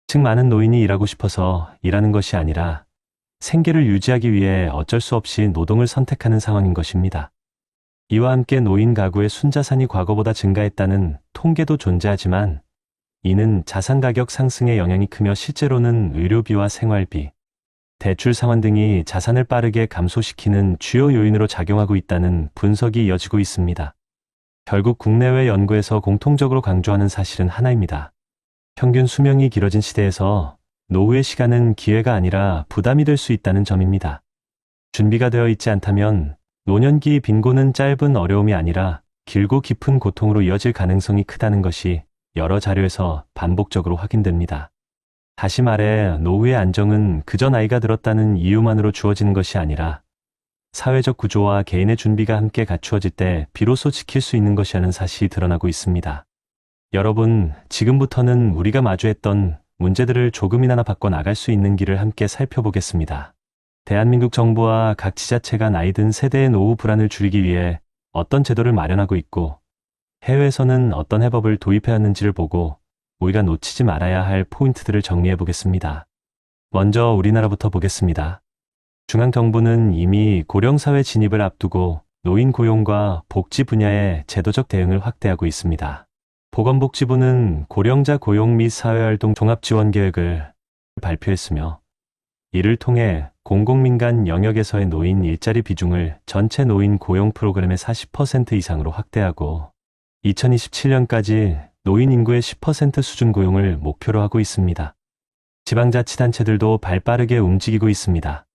즉 많은 노인이 일하고 싶어서 일하는 것이 아니라 생계를 유지하기 위해 어쩔 수 없이 노동을 선택하는 상황인 것입니다. 이와 함께 노인 가구의 순자산이 과거보다 증가했다는 통계도 존재하지만 이는 자산 가격 상승의 영향이 크며 실제로는 의료비와 생활비, 대출 상환 등이 자산을 빠르게 감소시키는 주요 요인으로 작용하고 있다는 분석이 이어지고 있습니다. 결국 국내외 연구에서 공통적으로 강조하는 사실은 하나입니다. 평균 수명이 길어진 시대에서 노후의 시간은 기회가 아니라 부담이 될 수 있다는 점입니다. 준비가 되어 있지 않다면 노년기 빈곤은 짧은 어려움이 아니라 길고 깊은 고통으로 이어질 가능성이 크다는 것이 여러 자료에서 반복적으로 확인됩니다. 다시 말해 노후의 안정은 그저 나이가 들었다는 이유만으로 주어지는 것이 아니라 사회적 구조와 개인의 준비가 함께 갖추어질 때 비로소 지킬 수 있는 것이라는 사실이 드러나고 있습니다. 여러분, 지금부터는 우리가 마주했던 문제들을 조금이나마 바꿔 나갈 수 있는 길을 함께 살펴보겠습니다. 대한민국 정부와 각 지자체가 나이 든 세대의 노후 불안을 줄이기 위해 어떤 제도를 마련하고 있고 해외에서는 어떤 해법을 도입해왔는지를 보고 우리가 놓치지 말아야 할 포인트들을 정리해 보겠습니다. 먼저 우리나라부터 보겠습니다. 중앙정부는 이미 고령사회 진입을 앞두고 노인 고용과 복지 분야의 제도적 대응을 확대하고 있습니다. 보건복지부는 고령자 고용 및 사회활동 종합지원계획을 발표했으며 이를 통해 공공민간 영역에서의 노인 일자리 비중을 전체 노인 고용 프로그램의 40% 이상으로 확대하고 2027년까지 노인 인구의 10% 수준 고용을 목표로 하고 있습니다. 지방자치단체들도 발빠르게 움직이고 있습니다.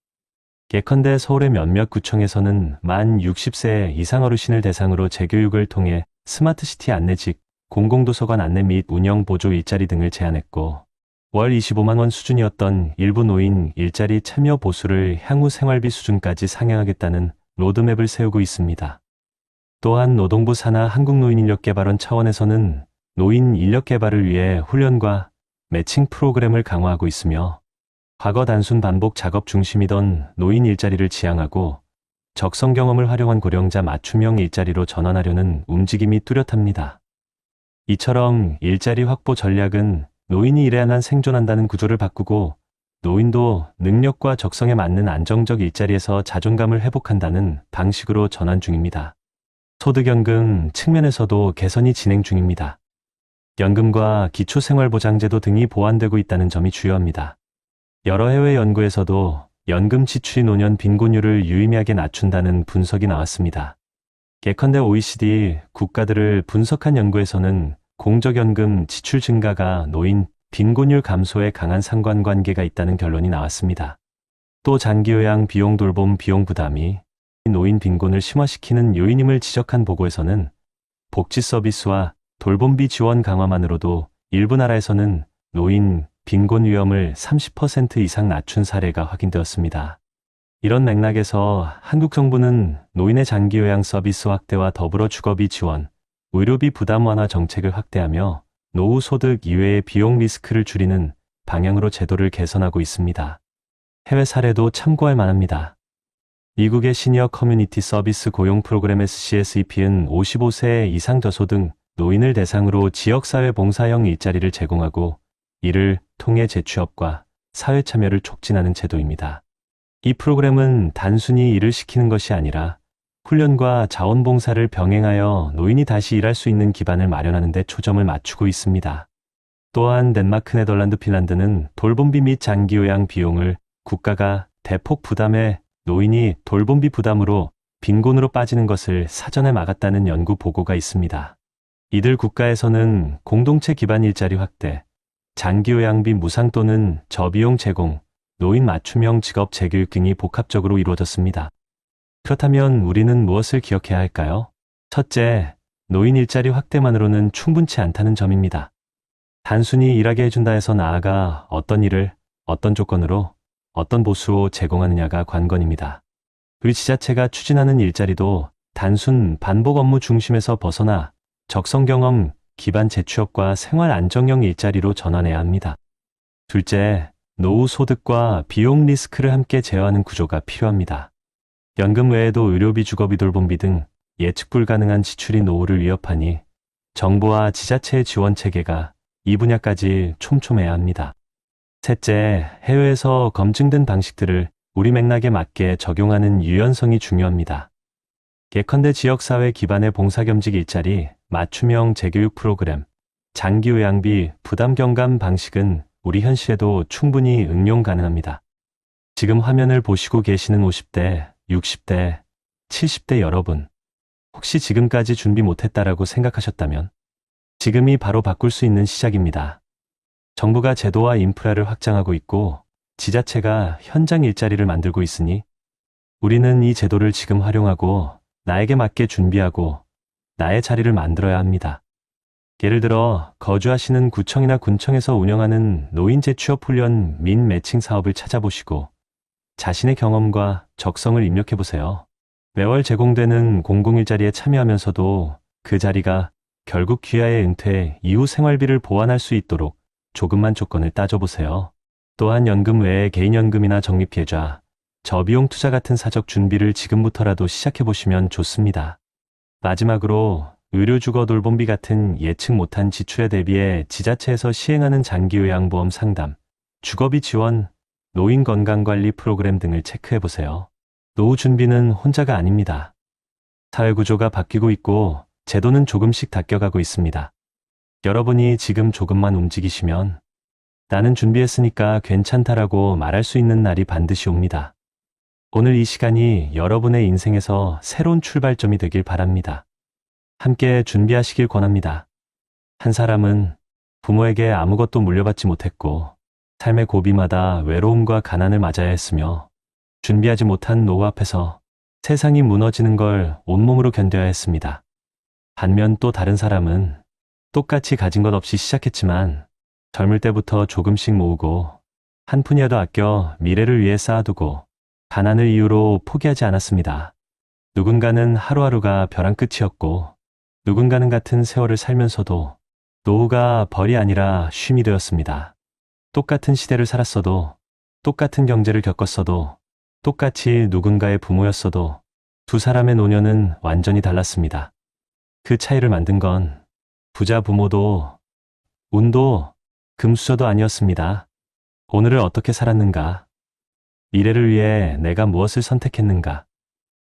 예컨대 서울의 몇몇 구청에서는 만 60세 이상 어르신을 대상으로 재교육을 통해 스마트시티 안내직, 공공도서관 안내 및 운영 보조 일자리 등을 제안했고 월 25만 원 수준이었던 일부 노인 일자리 참여 보수를 향후 생활비 수준까지 상향하겠다는 로드맵을 세우고 있습니다. 또한 노동부 산하 한국노인인력개발원 차원에서는 노인 인력 개발을 위해 훈련과 매칭 프로그램을 강화하고 있으며 과거 단순 반복 작업 중심이던 노인 일자리를 지향하고 적성 경험을 활용한 고령자 맞춤형 일자리로 전환하려는 움직임이 뚜렷합니다. 이처럼 일자리 확보 전략은 노인이 일해야만 생존한다는 구조를 바꾸고 노인도 능력과 적성에 맞는 안정적 일자리에서 자존감을 회복한다는 방식으로 전환 중입니다. 소득연금 측면에서도 개선이 진행 중입니다. 연금과 기초생활보장제도 등이 보완되고 있다는 점이 주요합니다. 여러 해외 연구에서도 연금 지출이 노년 빈곤율을 유의미하게 낮춘다는 분석이 나왔습니다. 예컨대 OECD 국가들을 분석한 연구에서는 공적연금 지출 증가가 노인 빈곤율 감소에 강한 상관관계가 있다는 결론이 나왔습니다. 또 장기요양 비용 돌봄 비용 부담이 노인 빈곤을 심화시키는 요인임을 지적한 보고에서는 복지 서비스와 돌봄비 지원 강화만으로도 일부 나라에서는 노인 빈곤 위험을 30% 이상 낮춘 사례가 확인되었습니다. 이런 맥락에서 한국 정부는 노인의 장기요양 서비스 확대와 더불어 주거비 지원, 의료비 부담 완화 정책을 확대하며 노후 소득 이외의 비용 리스크를 줄이는 방향으로 제도를 개선하고 있습니다. 해외 사례도 참고할 만합니다. 미국의 시니어 커뮤니티 서비스 고용 프로그램 SCSEP는 55세 이상 저소득 노인을 대상으로 지역사회 봉사형 일자리를 제공하고 이를 통해 재취업과 사회 참여를 촉진하는 제도입니다. 이 프로그램은 단순히 일을 시키는 것이 아니라 훈련과 자원봉사를 병행하여 노인이 다시 일할 수 있는 기반을 마련하는 데 초점을 맞추고 있습니다. 또한 덴마크, 네덜란드, 핀란드는 돌봄비 및 장기요양 비용을 국가가 대폭 부담해 노인이 돌봄비 부담으로 빈곤으로 빠지는 것을 사전에 막았다는 연구 보고가 있습니다. 이들 국가에서는 공동체 기반 일자리 확대, 장기요양비 무상 또는 저비용 제공, 노인 맞춤형 직업 재교육 등이 복합적으로 이루어졌습니다. 그렇다면 우리는 무엇을 기억해야 할까요? 첫째, 노인 일자리 확대만으로는 충분치 않다는 점입니다. 단순히 일하게 해준다 해서 나아가 어떤 일을, 어떤 조건으로, 어떤 보수로 제공하느냐가 관건입니다. 우리 지자체가 추진하는 일자리도 단순 반복 업무 중심에서 벗어나 적성 경험 기반 재취업과 생활 안정형 일자리로 전환해야 합니다. 둘째, 노후 소득과 비용 리스크를 함께 제어하는 구조가 필요합니다. 연금 외에도 의료비, 주거비, 돌봄비 등 예측 불가능한 지출이 노후를 위협하니 정부와 지자체의 지원 체계가 이 분야까지 촘촘해야 합니다. 셋째, 해외에서 검증된 방식들을 우리 맥락에 맞게 적용하는 유연성이 중요합니다. 예컨대 지역사회 기반의 봉사겸직 일자리, 맞춤형 재교육 프로그램, 장기요양비, 부담경감 방식은 우리 현실에도 충분히 응용 가능합니다. 지금 화면을 보시고 계시는 50대, 60대, 70대 여러분, 혹시 지금까지 준비 못했다라고 생각하셨다면 지금이 바로 바꿀 수 있는 시작입니다. 정부가 제도와 인프라를 확장하고 있고 지자체가 현장 일자리를 만들고 있으니 우리는 이 제도를 지금 활용하고 나에게 맞게 준비하고 나의 자리를 만들어야 합니다. 예를 들어 거주하시는 구청이나 군청에서 운영하는 노인 재취업 훈련 민 매칭 사업을 찾아보시고 자신의 경험과 적성을 입력해보세요. 매월 제공되는 공공일자리에 참여하면서도 그 자리가 결국 귀하의 은퇴 이후 생활비를 보완할 수 있도록 조금만 조건을 따져보세요. 또한 연금 외에 개인연금이나 적립계좌, 저비용 투자 같은 사적 준비를 지금부터라도 시작해보시면 좋습니다. 마지막으로 의료주거 돌봄비 같은 예측 못한 지출에 대비해 지자체에서 시행하는 장기요양보험 상담, 주거비 지원, 노인 건강관리 프로그램 등을 체크해보세요. 노후 준비는 혼자가 아닙니다. 사회구조가 바뀌고 있고 제도는 조금씩 바뀌어가고 있습니다. 여러분이 지금 조금만 움직이시면 나는 준비했으니까 괜찮다라고 말할 수 있는 날이 반드시 옵니다. 오늘 이 시간이 여러분의 인생에서 새로운 출발점이 되길 바랍니다. 함께 준비하시길 권합니다. 한 사람은 부모에게 아무것도 물려받지 못했고 삶의 고비마다 외로움과 가난을 맞아야 했으며 준비하지 못한 노후 앞에서 세상이 무너지는 걸 온몸으로 견뎌야 했습니다. 반면 또 다른 사람은 똑같이 가진 것 없이 시작했지만 젊을 때부터 조금씩 모으고 한 푼이라도 아껴 미래를 위해 쌓아두고 가난을 이유로 포기하지 않았습니다. 누군가는 하루하루가 벼랑 끝이었고 누군가는 같은 세월을 살면서도 노후가 벌이 아니라 쉼이 되었습니다. 똑같은 시대를 살았어도 똑같은 경제를 겪었어도 똑같이 누군가의 부모였어도 두 사람의 노년은 완전히 달랐습니다. 그 차이를 만든 건 부자 부모도 운도 금수저도 아니었습니다. 오늘을 어떻게 살았는가? 미래를 위해 내가 무엇을 선택했는가?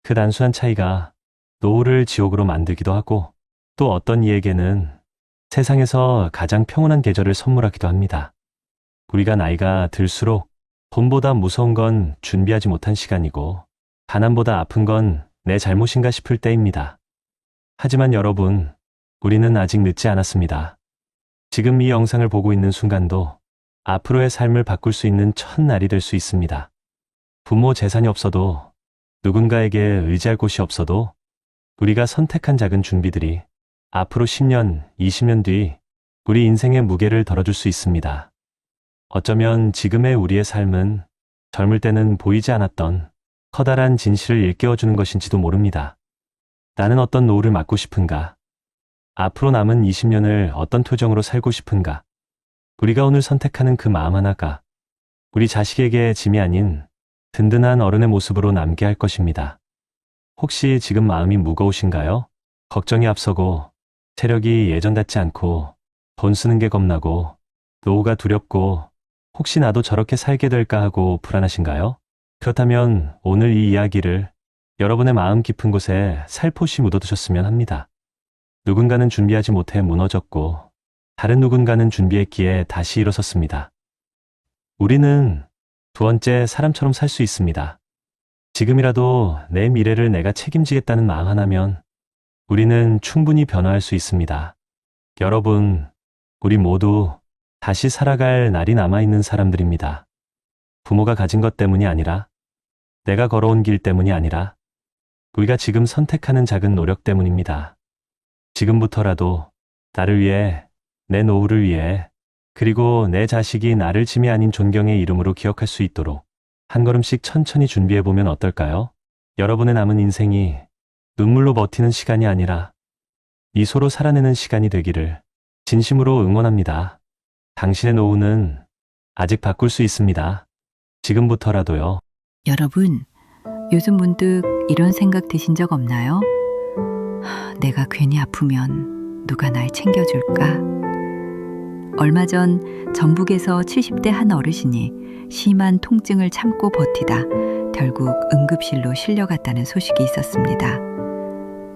그 단순한 차이가 노후를 지옥으로 만들기도 하고 또 어떤 이에게는 세상에서 가장 평온한 계절을 선물하기도 합니다. 우리가 나이가 들수록 돈보다 무서운 건 준비하지 못한 시간이고 가난보다 아픈 건 내 잘못인가 싶을 때입니다. 하지만 여러분, 우리는 아직 늦지 않았습니다. 지금 이 영상을 보고 있는 순간도 앞으로의 삶을 바꿀 수 있는 첫날이 될 수 있습니다. 부모 재산이 없어도 누군가에게 의지할 곳이 없어도 우리가 선택한 작은 준비들이 앞으로 10년, 20년 뒤 우리 인생의 무게를 덜어줄 수 있습니다. 어쩌면 지금의 우리의 삶은 젊을 때는 보이지 않았던 커다란 진실을 일깨워주는 것인지도 모릅니다. 나는 어떤 노후를 맞고 싶은가? 앞으로 남은 20년을 어떤 표정으로 살고 싶은가? 우리가 오늘 선택하는 그 마음 하나가 우리 자식에게 짐이 아닌 든든한 어른의 모습으로 남게 할 것입니다. 혹시 지금 마음이 무거우신가요? 걱정이 앞서고 체력이 예전 같지 않고 돈 쓰는 게 겁나고 노후가 두렵고 혹시 나도 저렇게 살게 될까 하고 불안하신가요? 그렇다면 오늘 이 이야기를 여러분의 마음 깊은 곳에 살포시 묻어두셨으면 합니다. 누군가는 준비하지 못해 무너졌고 다른 누군가는 준비했기에 다시 일어섰습니다. 우리는 두 번째 사람처럼 살 수 있습니다. 지금이라도 내 미래를 내가 책임지겠다는 마음 하나면 우리는 충분히 변화할 수 있습니다. 여러분, 우리 모두 다시 살아갈 날이 남아있는 사람들입니다. 부모가 가진 것 때문이 아니라, 내가 걸어온 길 때문이 아니라, 우리가 지금 선택하는 작은 노력 때문입니다. 지금부터라도 나를 위해, 내 노후를 위해, 그리고 내 자식이 나를 짐이 아닌 존경의 이름으로 기억할 수 있도록 한 걸음씩 천천히 준비해보면 어떨까요? 여러분의 남은 인생이 눈물로 버티는 시간이 아니라 미소로 살아내는 시간이 되기를 진심으로 응원합니다. 당신의 노후는 아직 바꿀 수 있습니다. 지금부터라도요. 여러분, 요즘 문득 이런 생각 드신 적 없나요? 내가 괜히 아프면 누가 날 챙겨줄까? 얼마 전 전북에서 70대 한 어르신이 심한 통증을 참고 버티다 결국 응급실로 실려갔다는 소식이 있었습니다.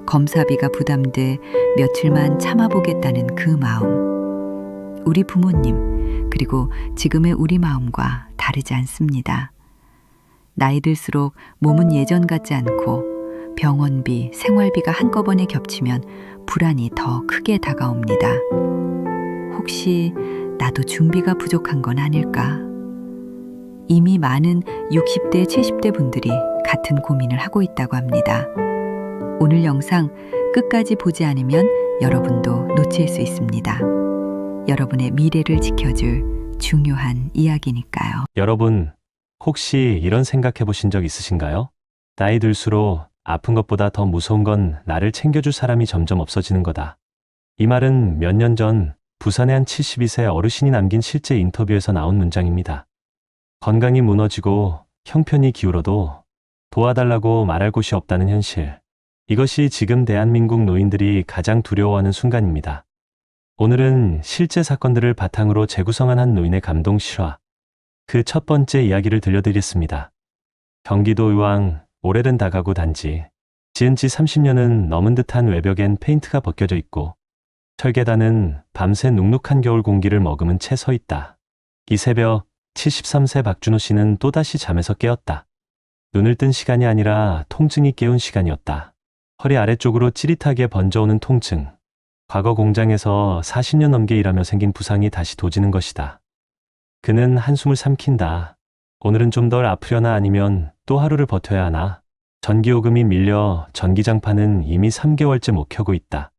검사비가 부담돼 며칠만 참아보겠다는 그 마음. 우리 부모님, 그리고 지금의 우리 마음과 다르지 않습니다. 나이 들수록 몸은 예전 같지 않고 병원비, 생활비가 한꺼번에 겹치면 불안이 더 크게 다가옵니다. 혹시 나도 준비가 부족한 건 아닐까? 이미 많은 60대, 70대 분들이 같은 고민을 하고 있다고 합니다. 오늘 영상 끝까지 보지 않으면 여러분도 놓칠 수 있습니다. 여러분의 미래를 지켜줄 중요한 이야기니까요. 여러분, 혹시 이런 생각해 보신 적 있으신가요? 나이 들수록 아픈 것보다 더 무서운 건 나를 챙겨줄 사람이 점점 없어지는 거다. 이 말은 몇 년 전 부산의 한 72세 어르신이 남긴 실제 인터뷰에서 나온 문장입니다. 건강이 무너지고 형편이 기울어도 도와달라고 말할 곳이 없다는 현실. 이것이 지금 대한민국 노인들이 가장 두려워하는 순간입니다. 오늘은 실제 사건들을 바탕으로 재구성한 한 노인의 감동 실화, 그 첫 번째 이야기를 들려드리겠습니다. 경기도 의왕 오래된 다가구 단지. 지은 지 30년은 넘은 듯한 외벽엔 페인트가 벗겨져 있고 철계단은 밤새 눅눅한 겨울 공기를 머금은 채 서 있다. 이 새벽 73세 박준호 씨는 또다시 잠에서 깨었다. 눈을 뜬 시간이 아니라 통증이 깨운 시간이었다. 허리 아래쪽으로 찌릿하게 번져오는 통증. 과거 공장에서 40년 넘게 일하며 생긴 부상이 다시 도지는 것이다. 그는 한숨을 삼킨다. 오늘은 좀 덜 아프려나 아니면 또 하루를 버텨야 하나. 전기요금이 밀려 전기장판은 이미 3개월째 못 켜고 있다.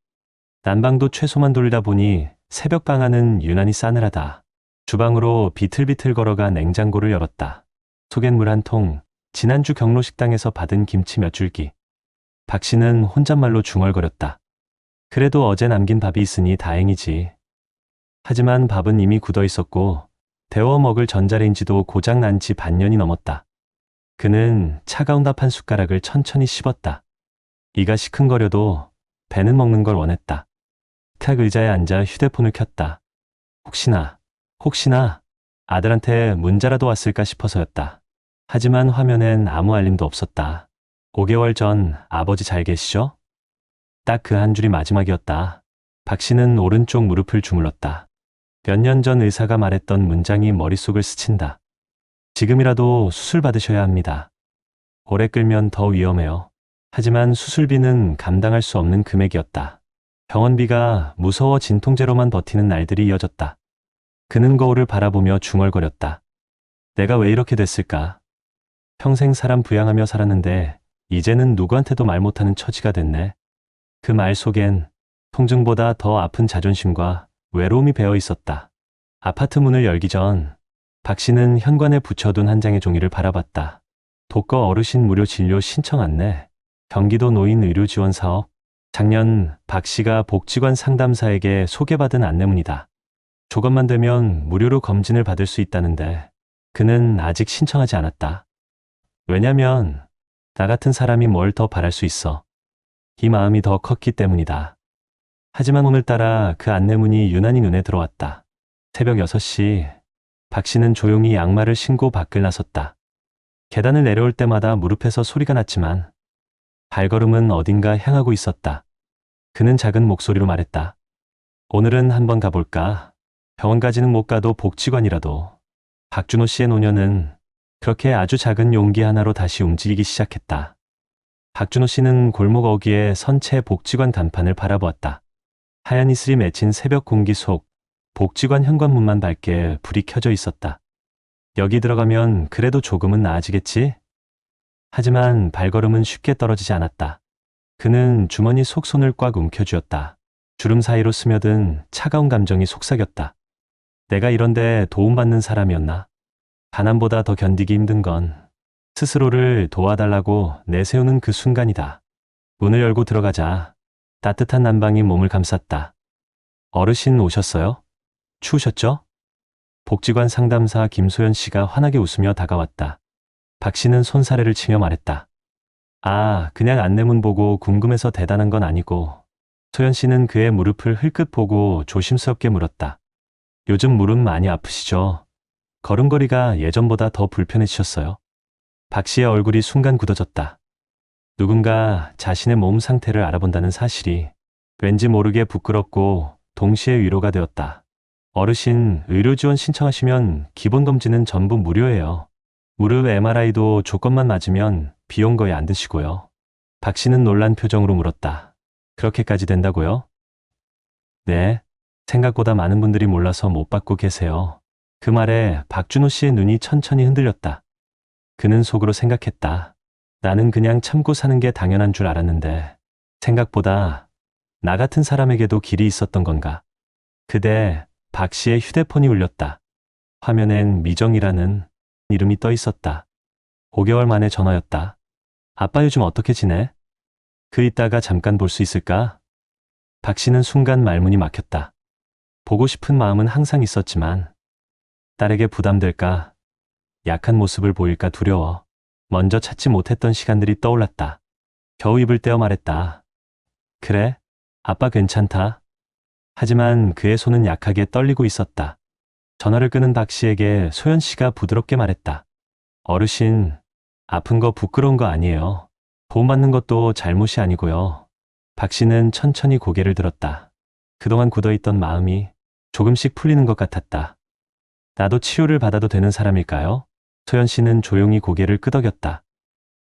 난방도 최소만 돌리다 보니 새벽 방안은 유난히 싸늘하다. 주방으로 비틀비틀 걸어가 냉장고를 열었다. 속엔 물 한 통, 지난주 경로식당에서 받은 김치 몇 줄기. 박 씨는 혼잣말로 중얼거렸다. 그래도 어제 남긴 밥이 있으니 다행이지. 하지만 밥은 이미 굳어 있었고 데워 먹을 전자레인지도 고장 난 지 반년이 넘었다. 그는 차가운 밥 한 숟가락을 천천히 씹었다. 이가 시큰거려도 배는 먹는 걸 원했다. 탁 의자에 앉아 휴대폰을 켰다. 혹시나 아들한테 문자라도 왔을까 싶어서였다. 하지만 화면엔 아무 알림도 없었다. 5개월 전 아버지 잘 계시죠? 딱 그 한 줄이 마지막이었다. 박 씨는 오른쪽 무릎을 주물렀다. 몇 년 전 의사가 말했던 문장이 머릿속을 스친다. 지금이라도 수술 받으셔야 합니다. 오래 끌면 더 위험해요. 하지만 수술비는 감당할 수 없는 금액이었다. 병원비가 무서워 진통제로만 버티는 날들이 이어졌다. 그는 거울을 바라보며 중얼거렸다. 내가 왜 이렇게 됐을까? 평생 사람 부양하며 살았는데 이제는 누구한테도 말 못하는 처지가 됐네. 그 말 속엔 통증보다 더 아픈 자존심과 외로움이 배어 있었다. 아파트 문을 열기 전 박 씨는 현관에 붙여둔 한 장의 종이를 바라봤다. 독거 어르신 무료 진료 신청 안내. 경기도 노인 의료 지원 사업. 작년 박 씨가 복지관 상담사에게 소개받은 안내문이다. 조건만 되면 무료로 검진을 받을 수 있다는데 그는 아직 신청하지 않았다. 왜냐면 나 같은 사람이 뭘 더 바랄 수 있어. 이 마음이 더 컸기 때문이다. 하지만 오늘따라 그 안내문이 유난히 눈에 들어왔다. 새벽 6시 박 씨는 조용히 양말을 신고 밖을 나섰다. 계단을 내려올 때마다 무릎에서 소리가 났지만 발걸음은 어딘가 향하고 있었다. 그는 작은 목소리로 말했다. 오늘은 한번 가볼까? 병원까지는 못 가도 복지관이라도. 박준호 씨의 노년은 그렇게 아주 작은 용기 하나로 다시 움직이기 시작했다. 박준호 씨는 골목 어귀에 선 채 복지관 간판을 바라보았다. 하얀 이슬이 맺힌 새벽 공기 속 복지관 현관문만 밝게 불이 켜져 있었다. 여기 들어가면 그래도 조금은 나아지겠지? 하지만 발걸음은 쉽게 떨어지지 않았다. 그는 주머니 속 손을 꽉 움켜쥐었다. 주름 사이로 스며든 차가운 감정이 속삭였다. 내가 이런데 도움받는 사람이었나? 가난보다 더 견디기 힘든 건 스스로를 도와달라고 내세우는 그 순간이다. 문을 열고 들어가자 따뜻한 난방이 몸을 감쌌다. 어르신 오셨어요? 추우셨죠? 복지관 상담사 김소연 씨가 환하게 웃으며 다가왔다. 박 씨는 손사래를 치며 말했다. 아, 그냥 안내문 보고 궁금해서 대단한 건 아니고. 소연 씨는 그의 무릎을 흘끗 보고 조심스럽게 물었다. 요즘 무릎 많이 아프시죠? 걸음걸이가 예전보다 더 불편해지셨어요? 박 씨의 얼굴이 순간 굳어졌다. 누군가 자신의 몸 상태를 알아본다는 사실이 왠지 모르게 부끄럽고 동시에 위로가 되었다. 어르신, 의료 지원 신청하시면 기본 검진은 전부 무료예요. 무릎 MRI도 조건만 맞으면 비용 거의 안 드시고요. 박 씨는 놀란 표정으로 물었다. 그렇게까지 된다고요? 네, 생각보다 많은 분들이 몰라서 못 받고 계세요. 그 말에 박준호 씨의 눈이 천천히 흔들렸다. 그는 속으로 생각했다. 나는 그냥 참고 사는 게 당연한 줄 알았는데 생각보다 나 같은 사람에게도 길이 있었던 건가. 그때 박 씨의 휴대폰이 울렸다. 화면엔 미정이라는 이름이 떠 있었다. 5개월 만에 전화였다. 아빠 요즘 어떻게 지내? 그 이따가 잠깐 볼 수 있을까? 박 씨는 순간 말문이 막혔다. 보고 싶은 마음은 항상 있었지만 딸에게 부담될까? 약한 모습을 보일까 두려워. 먼저 찾지 못했던 시간들이 떠올랐다. 겨우 입을 떼어 말했다. 그래, 아빠 괜찮다. 하지만 그의 손은 약하게 떨리고 있었다. 전화를 끄는 박 씨에게 소연 씨가 부드럽게 말했다. 어르신, 아픈 거 부끄러운 거 아니에요. 도움받는 것도 잘못이 아니고요. 박 씨는 천천히 고개를 들었다. 그동안 굳어있던 마음이 조금씩 풀리는 것 같았다. 나도 치료를 받아도 되는 사람일까요? 소연 씨는 조용히 고개를 끄덕였다.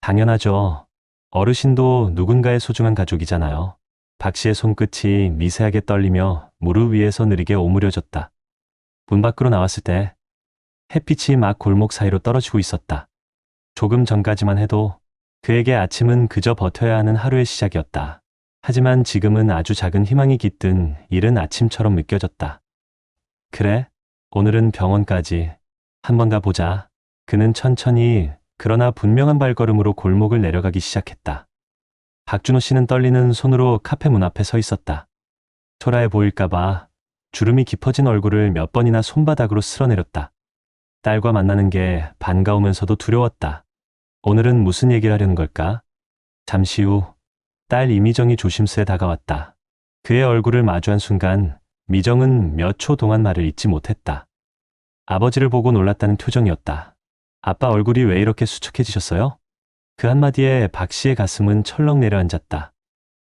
당연하죠. 어르신도 누군가의 소중한 가족이잖아요. 박 씨의 손끝이 미세하게 떨리며 무릎 위에서 느리게 오므려졌다. 문 밖으로 나왔을 때 햇빛이 막 골목 사이로 떨어지고 있었다. 조금 전까지만 해도 그에게 아침은 그저 버텨야 하는 하루의 시작이었다. 하지만 지금은 아주 작은 희망이 깃든 이른 아침처럼 느껴졌다. 그래, 오늘은 병원까지 한번 가보자. 그는 천천히 그러나 분명한 발걸음으로 골목을 내려가기 시작했다. 박준호 씨는 떨리는 손으로 카페 문 앞에 서 있었다. 초라해 보일까봐 주름이 깊어진 얼굴을 몇 번이나 손바닥으로 쓸어내렸다. 딸과 만나는 게 반가우면서도 두려웠다. 오늘은 무슨 얘기를 하려는 걸까? 잠시 후 딸 이미정이 조심스레 다가왔다. 그의 얼굴을 마주한 순간 미정은 몇 초 동안 말을 잇지 못했다. 아버지를 보고 놀랐다는 표정이었다. 아빠 얼굴이 왜 이렇게 수척해지셨어요? 그 한마디에 박 씨의 가슴은 철렁 내려앉았다.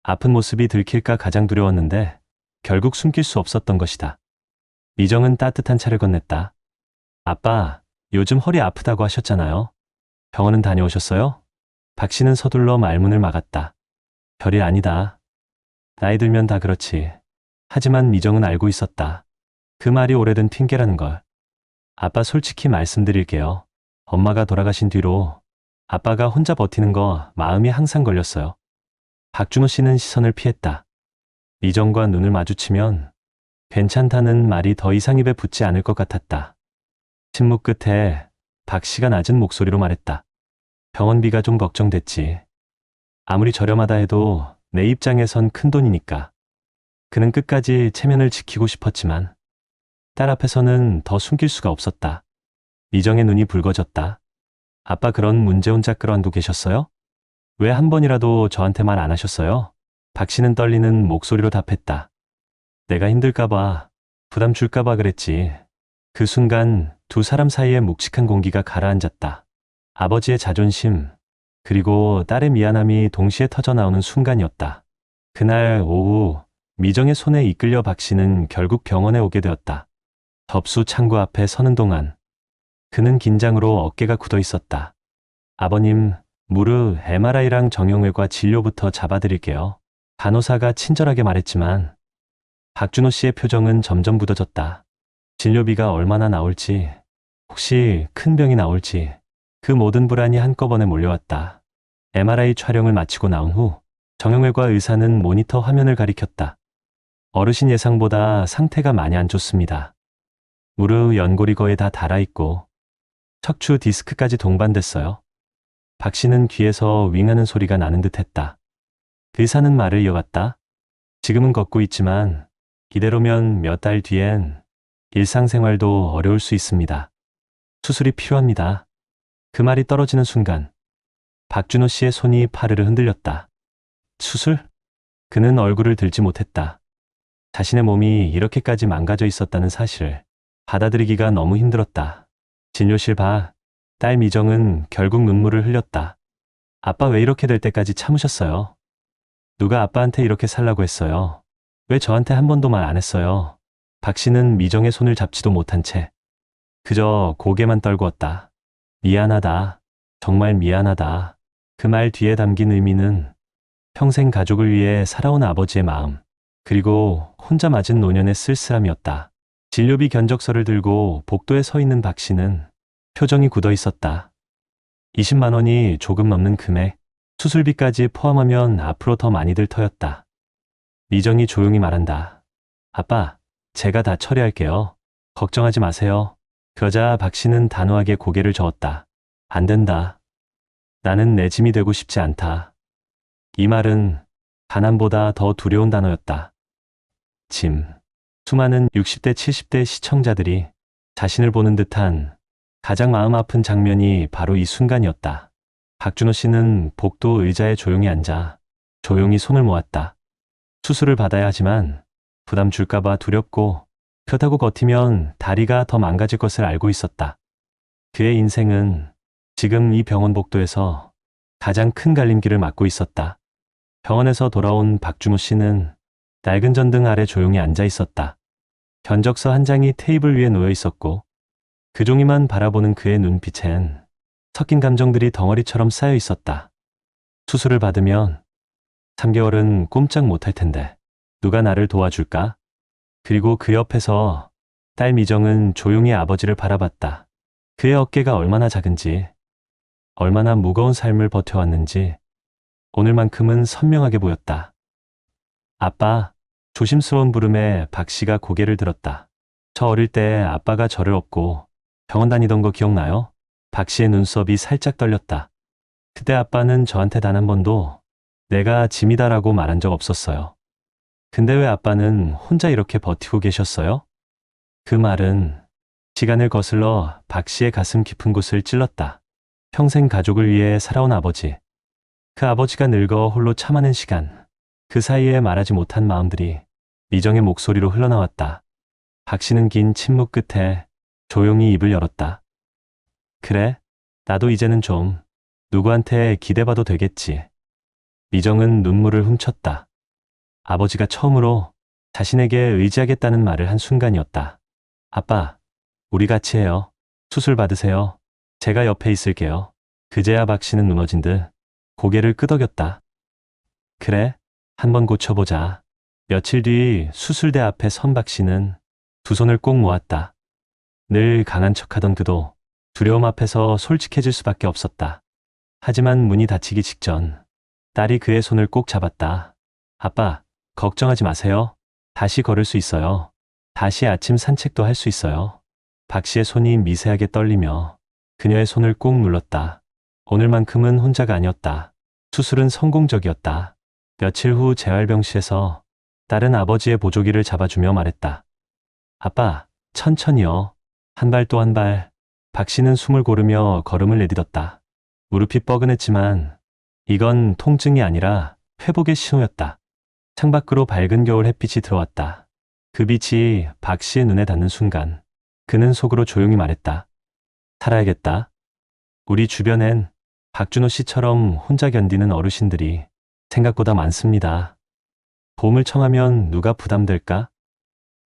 아픈 모습이 들킬까 가장 두려웠는데 결국 숨길 수 없었던 것이다. 미정은 따뜻한 차를 건넸다. 아빠, 요즘 허리 아프다고 하셨잖아요. 병원은 다녀오셨어요? 박 씨는 서둘러 말문을 막았다. 별일 아니다. 나이 들면 다 그렇지. 하지만 미정은 알고 있었다. 그 말이 오래된 핑계라는 걸. 아빠 솔직히 말씀드릴게요. 엄마가 돌아가신 뒤로 아빠가 혼자 버티는 거 마음이 항상 걸렸어요. 박준호 씨는 시선을 피했다. 미정과 눈을 마주치면 괜찮다는 말이 더 이상 입에 붙지 않을 것 같았다. 침묵 끝에 박 씨가 낮은 목소리로 말했다. 병원비가 좀 걱정됐지. 아무리 저렴하다 해도 내 입장에선 큰 돈이니까. 그는 끝까지 체면을 지키고 싶었지만 딸 앞에서는 더 숨길 수가 없었다. 미정의 눈이 붉어졌다. 아빠 그런 문제 혼자 끌어안고 계셨어요? 왜 한 번이라도 저한테 말 안 하셨어요? 박 씨는 떨리는 목소리로 답했다. 내가 힘들까봐, 부담 줄까봐 그랬지. 그 순간 두 사람 사이에 묵직한 공기가 가라앉았다. 아버지의 자존심, 그리고 딸의 미안함이 동시에 터져나오는 순간이었다. 그날 오후 미정의 손에 이끌려 박 씨는 결국 병원에 오게 되었다. 접수 창구 앞에 서는 동안 그는 긴장으로 어깨가 굳어 있었다. 아버님, 무릎 MRI랑 정형외과 진료부터 잡아드릴게요. 간호사가 친절하게 말했지만 박준호 씨의 표정은 점점 굳어졌다. 진료비가 얼마나 나올지, 혹시 큰 병이 나올지, 그 모든 불안이 한꺼번에 몰려왔다. MRI 촬영을 마치고 나온 후 정형외과 의사는 모니터 화면을 가리켰다. 어르신 예상보다 상태가 많이 안 좋습니다. 무릎 연골이 거의 다 닳아있고 척추 디스크까지 동반됐어요. 박 씨는 귀에서 윙하는 소리가 나는 듯 했다. 의사는 말을 이어갔다. 지금은 걷고 있지만 이대로면 몇 달 뒤엔 일상생활도 어려울 수 있습니다. 수술이 필요합니다. 그 말이 떨어지는 순간 박준호 씨의 손이 파르르 흔들렸다. 수술? 그는 얼굴을 들지 못했다. 자신의 몸이 이렇게까지 망가져 있었다는 사실을 받아들이기가 너무 힘들었다. 진료실 밖, 딸 미정은 결국 눈물을 흘렸다. 아빠 왜 이렇게 될 때까지 참으셨어요? 누가 아빠한테 이렇게 살라고 했어요? 왜 저한테 한 번도 말 안 했어요? 박 씨는 미정의 손을 잡지도 못한 채 그저 고개만 떨구었다. 미안하다. 정말 미안하다. 그 말 뒤에 담긴 의미는 평생 가족을 위해 살아온 아버지의 마음, 그리고 혼자 맞은 노년의 쓸쓸함이었다. 진료비 견적서를 들고 복도에 서 있는 박 씨는 표정이 굳어 있었다. 20만 원이 조금 넘는 금액, 수술비까지 포함하면 앞으로 더 많이들 터였다. 미정이 조용히 말한다. 아빠, 제가 다 처리할게요. 걱정하지 마세요. 그러자 박 씨는 단호하게 고개를 저었다. 안 된다. 나는 내 짐이 되고 싶지 않다. 이 말은 가난보다 더 두려운 단어였다. 짐. 수많은 60대, 70대 시청자들이 자신을 보는 듯한 가장 마음 아픈 장면이 바로 이 순간이었다. 박준호 씨는 복도 의자에 조용히 앉아 조용히 손을 모았다. 수술을 받아야 하지만 부담 줄까봐 두렵고 그렇다고 버티면 다리가 더 망가질 것을 알고 있었다. 그의 인생은 지금 이 병원 복도에서 가장 큰 갈림길을 맞고 있었다. 병원에서 돌아온 박준호 씨는 낡은 전등 아래 조용히 앉아 있었다. 견적서 한 장이 테이블 위에 놓여 있었고 그 종이만 바라보는 그의 눈빛엔 섞인 감정들이 덩어리처럼 쌓여 있었다. 수술을 받으면 3개월은 꼼짝 못할 텐데 누가 나를 도와줄까? 그리고 그 옆에서 딸 미정은 조용히 아버지를 바라봤다. 그의 어깨가 얼마나 작은지, 얼마나 무거운 삶을 버텨왔는지 오늘만큼은 선명하게 보였다. 아빠, 조심스러운 부름에 박 씨가 고개를 들었다. 저 어릴 때 아빠가 저를 업고 병원 다니던 거 기억나요? 박 씨의 눈썹이 살짝 떨렸다. 그때 아빠는 저한테 단 한 번도 내가 짐이다라고 말한 적 없었어요. 근데 왜 아빠는 혼자 이렇게 버티고 계셨어요? 그 말은 시간을 거슬러 박 씨의 가슴 깊은 곳을 찔렀다. 평생 가족을 위해 살아온 아버지. 그 아버지가 늙어 홀로 참아낸 시간. 그 사이에 말하지 못한 마음들이 미정의 목소리로 흘러나왔다. 박 씨는 긴 침묵 끝에 조용히 입을 열었다. 그래, 나도 이제는 좀 누구한테 기대봐도 되겠지. 미정은 눈물을 훔쳤다. 아버지가 처음으로 자신에게 의지하겠다는 말을 한 순간이었다. 아빠, 우리 같이 해요. 수술 받으세요. 제가 옆에 있을게요. 그제야 박 씨는 무너진 듯 고개를 끄덕였다. 그래, 한번 고쳐보자. 며칠 뒤 수술대 앞에 선 박 씨는 두 손을 꼭 모았다. 늘 강한 척하던 그도 두려움 앞에서 솔직해질 수밖에 없었다. 하지만 문이 닫히기 직전 딸이 그의 손을 꼭 잡았다. 아빠, 걱정하지 마세요. 다시 걸을 수 있어요. 다시 아침 산책도 할 수 있어요. 박 씨의 손이 미세하게 떨리며 그녀의 손을 꼭 눌렀다. 오늘만큼은 혼자가 아니었다. 수술은 성공적이었다. 며칠 후 재활병실에서 딸은 아버지의 보조기를 잡아주며 말했다. 아빠, 천천히요. 한 발 또 한 발. 박 씨는 숨을 고르며 걸음을 내딛었다. 무릎이 뻐근했지만 이건 통증이 아니라 회복의 신호였다. 창밖으로 밝은 겨울 햇빛이 들어왔다. 그 빛이 박 씨의 눈에 닿는 순간 그는 속으로 조용히 말했다. 살아야겠다. 우리 주변엔 박준호 씨처럼 혼자 견디는 어르신들이 생각보다 많습니다. 도움을 청하면 누가 부담될까?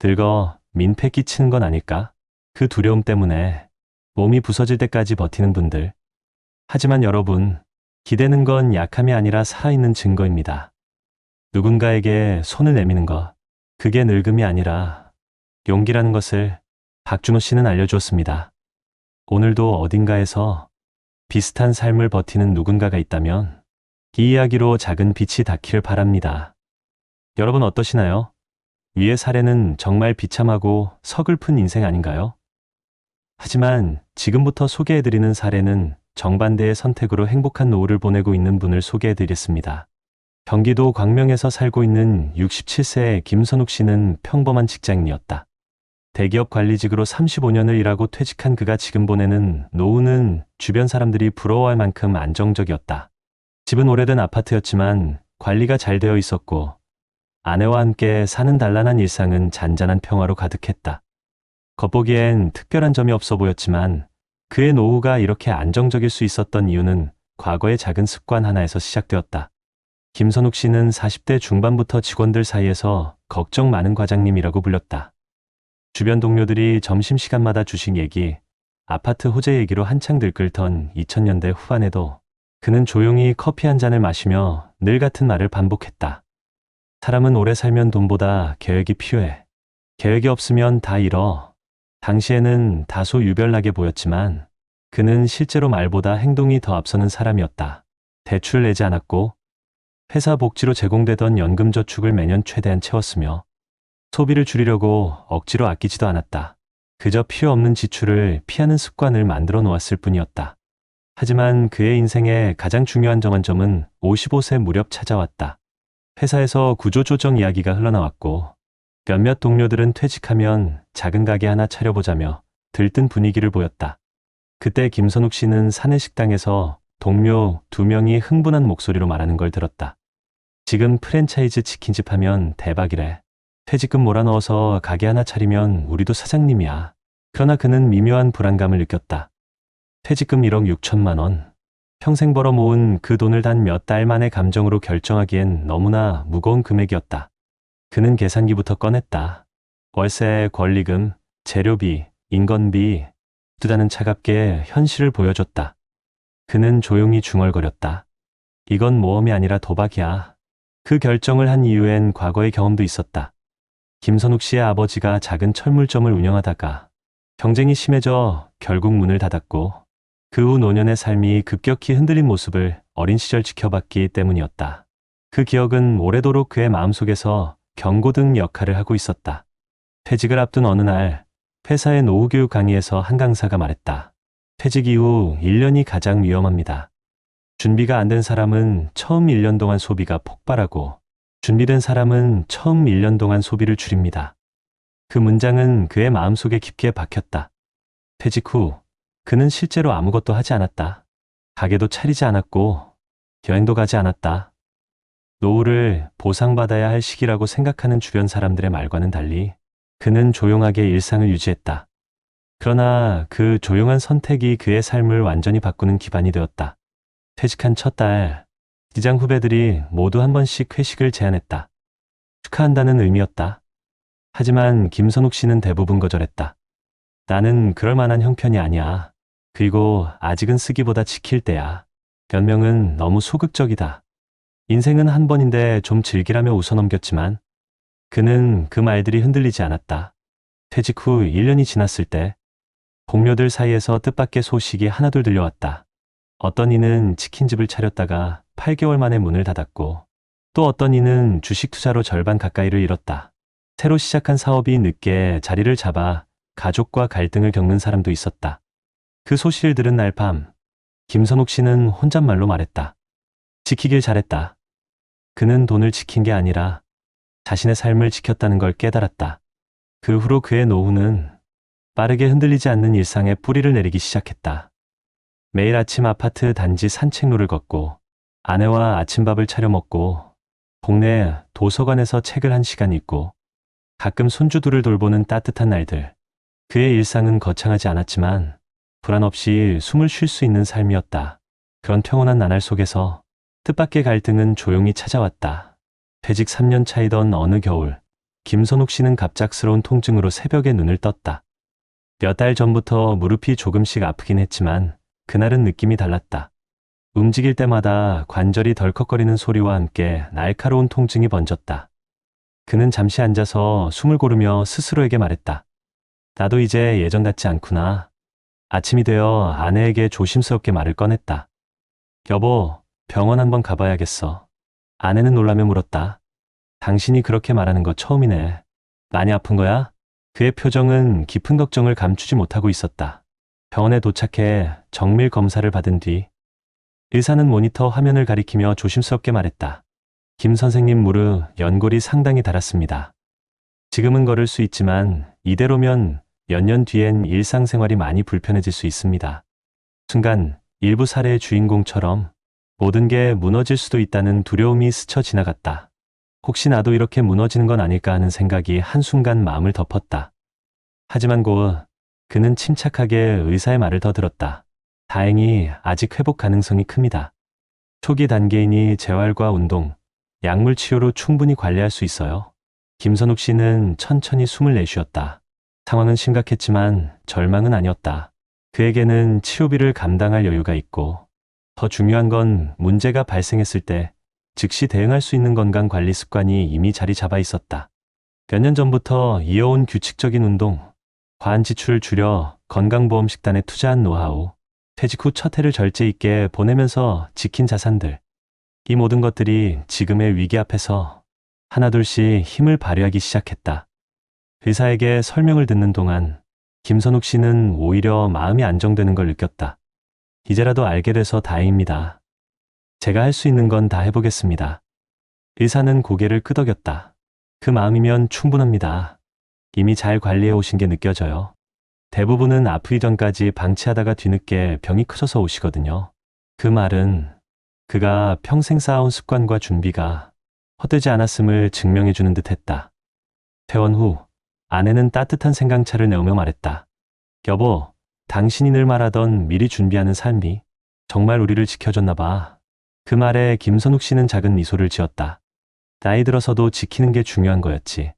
늙어 민폐 끼치는 건 아닐까? 그 두려움 때문에 몸이 부서질 때까지 버티는 분들. 하지만 여러분, 기대는 건 약함이 아니라 살아있는 증거입니다. 누군가에게 손을 내미는 것, 그게 늙음이 아니라 용기라는 것을 박준호 씨는 알려주었습니다. 오늘도 어딘가에서 비슷한 삶을 버티는 누군가가 있다면 이 이야기로 작은 빛이 닿기를 바랍니다. 여러분 어떠시나요? 위의 사례는 정말 비참하고 서글픈 인생 아닌가요? 하지만 지금부터 소개해드리는 사례는 정반대의 선택으로 행복한 노후를 보내고 있는 분을 소개해드리겠습니다. 경기도 광명에서 살고 있는 67세의 김선욱 씨는 평범한 직장인이었다. 대기업 관리직으로 35년을 일하고 퇴직한 그가 지금 보내는 노후는 주변 사람들이 부러워할 만큼 안정적이었다. 집은 오래된 아파트였지만 관리가 잘 되어 있었고 아내와 함께 사는 단란한 일상은 잔잔한 평화로 가득했다. 겉보기엔 특별한 점이 없어 보였지만 그의 노후가 이렇게 안정적일 수 있었던 이유는 과거의 작은 습관 하나에서 시작되었다. 김선욱 씨는 40대 중반부터 직원들 사이에서 걱정 많은 과장님이라고 불렸다. 주변 동료들이 점심시간마다 주식 얘기, 아파트 호재 얘기로 한창 들끓던 2000년대 후반에도 그는 조용히 커피 한 잔을 마시며 늘 같은 말을 반복했다. 사람은 오래 살면 돈보다 계획이 필요해. 계획이 없으면 다 잃어. 당시에는 다소 유별나게 보였지만 그는 실제로 말보다 행동이 더 앞서는 사람이었다. 대출 내지 않았고 회사 복지로 제공되던 연금저축을 매년 최대한 채웠으며 소비를 줄이려고 억지로 아끼지도 않았다. 그저 필요 없는 지출을 피하는 습관을 만들어 놓았을 뿐이었다. 하지만 그의 인생의 가장 중요한 정한점은 55세 무렵 찾아왔다. 회사에서 구조조정 이야기가 흘러나왔고 몇몇 동료들은 퇴직하면 작은 가게 하나 차려보자며 들뜬 분위기를 보였다. 그때 김선욱 씨는 사내 식당에서 동료 2명이 흥분한 목소리로 말하는 걸 들었다. 지금 프랜차이즈 치킨집 하면 대박이래. 퇴직금 몰아넣어서 가게 하나 차리면 우리도 사장님이야. 그러나 그는 미묘한 불안감을 느꼈다. 퇴직금 1억 6천만 원. 평생 벌어 모은 그 돈을 단 몇 달 만에 감정으로 결정하기엔 너무나 무거운 금액이었다. 그는 계산기부터 꺼냈다. 월세, 권리금, 재료비, 인건비, 두다는 차갑게 현실을 보여줬다. 그는 조용히 중얼거렸다. 이건 모험이 아니라 도박이야. 그 결정을 한 이유엔 과거의 경험도 있었다. 김선욱 씨의 아버지가 작은 철물점을 운영하다가 경쟁이 심해져 결국 문을 닫았고 그 후 노년의 삶이 급격히 흔들린 모습을 어린 시절 지켜봤기 때문이었다. 그 기억은 오래도록 그의 마음속에서 경고등 역할을 하고 있었다. 퇴직을 앞둔 어느 날 회사의 노후교육 강의에서 한 강사가 말했다. 퇴직 이후 1년이 가장 위험합니다. 준비가 안 된 사람은 처음 1년 동안 소비가 폭발하고 준비된 사람은 처음 1년 동안 소비를 줄입니다. 그 문장은 그의 마음속에 깊게 박혔다. 퇴직 후 그는 실제로 아무것도 하지 않았다. 가게도 차리지 않았고 여행도 가지 않았다. 노후를 보상받아야 할 시기라고 생각하는 주변 사람들의 말과는 달리 그는 조용하게 일상을 유지했다. 그러나 그 조용한 선택이 그의 삶을 완전히 바꾸는 기반이 되었다. 퇴직한 첫 달, 직장 후배들이 모두 한 번씩 회식을 제안했다. 축하한다는 의미였다. 하지만 김선욱 씨는 대부분 거절했다. 나는 그럴 만한 형편이 아니야. 그리고 아직은 쓰기보다 지킬 때야. 변명은 너무 소극적이다. 인생은 한 번인데 좀 즐기라며 웃어넘겼지만 그는 그 말들이 흔들리지 않았다. 퇴직 후 1년이 지났을 때 동료들 사이에서 뜻밖의 소식이 하나둘 들려왔다. 어떤 이는 치킨집을 차렸다가 8개월 만에 문을 닫았고 또 어떤 이는 주식 투자로 절반 가까이를 잃었다. 새로 시작한 사업이 늦게 자리를 잡아 가족과 갈등을 겪는 사람도 있었다. 그 소식을 들은 날 밤, 김선욱 씨는 혼잣말로 말했다. 지키길 잘했다. 그는 돈을 지킨 게 아니라 자신의 삶을 지켰다는 걸 깨달았다. 그 후로 그의 노후는 빠르게 흔들리지 않는 일상에 뿌리를 내리기 시작했다. 매일 아침 아파트 단지 산책로를 걷고 아내와 아침밥을 차려 먹고 동네 도서관에서 책을 1시간 읽고 가끔 손주들을 돌보는 따뜻한 날들. 그의 일상은 거창하지 않았지만 불안 없이 숨을 쉴 수 있는 삶이었다. 그런 평온한 나날 속에서 뜻밖의 갈등은 조용히 찾아왔다. 퇴직 3년 차이던 어느 겨울, 김선욱 씨는 갑작스러운 통증으로 새벽에 눈을 떴다. 몇 달 전부터 무릎이 조금씩 아프긴 했지만 그날은 느낌이 달랐다. 움직일 때마다 관절이 덜컥거리는 소리와 함께 날카로운 통증이 번졌다. 그는 잠시 앉아서 숨을 고르며 스스로에게 말했다. 나도 이제 예전 같지 않구나. 아침이 되어 아내에게 조심스럽게 말을 꺼냈다. 여보, 병원 한번 가봐야겠어. 아내는 놀라며 물었다. 당신이 그렇게 말하는 거 처음이네. 많이 아픈 거야? 그의 표정은 깊은 걱정을 감추지 못하고 있었다. 병원에 도착해 정밀 검사를 받은 뒤 의사는 모니터 화면을 가리키며 조심스럽게 말했다. 김 선생님 무릎 연골이 상당히 닳았습니다. 지금은 걸을 수 있지만 이대로면 몇 년 뒤엔 일상생활이 많이 불편해질 수 있습니다. 순간 일부 사례의 주인공처럼 모든 게 무너질 수도 있다는 두려움이 스쳐 지나갔다. 혹시 나도 이렇게 무너지는 건 아닐까 하는 생각이 한순간 마음을 덮었다. 하지만 곧 그는 침착하게 의사의 말을 더 들었다. 다행히 아직 회복 가능성이 큽니다. 초기 단계이니 재활과 운동, 약물 치료로 충분히 관리할 수 있어요. 김선욱 씨는 천천히 숨을 내쉬었다. 상황은 심각했지만 절망은 아니었다. 그에게는 치료비를 감당할 여유가 있고 더 중요한 건 문제가 발생했을 때 즉시 대응할 수 있는 건강 관리 습관이 이미 자리 잡아 있었다. 몇 년 전부터 이어온 규칙적인 운동, 과한 지출을 줄여 건강보험식단에 투자한 노하우, 퇴직 후 첫 해를 절제 있게 보내면서 지킨 자산들. 이 모든 것들이 지금의 위기 앞에서 하나둘씩 힘을 발휘하기 시작했다. 의사에게 설명을 듣는 동안 김선욱 씨는 오히려 마음이 안정되는 걸 느꼈다. 이제라도 알게 돼서 다행입니다. 제가 할 수 있는 건 다 해보겠습니다. 의사는 고개를 끄덕였다. 그 마음이면 충분합니다. 이미 잘 관리해 오신 게 느껴져요. 대부분은 아프기 전까지 방치하다가 뒤늦게 병이 커져서 오시거든요. 그 말은 그가 평생 쌓아온 습관과 준비가 헛되지 않았음을 증명해 주는 듯 했다. 퇴원 후 아내는 따뜻한 생강차를 내오며 말했다. 여보, 당신이 늘 말하던 미리 준비하는 삶이 정말 우리를 지켜줬나 봐. 그 말에 김선욱 씨는 작은 미소를 지었다. 나이 들어서도 지키는 게 중요한 거였지.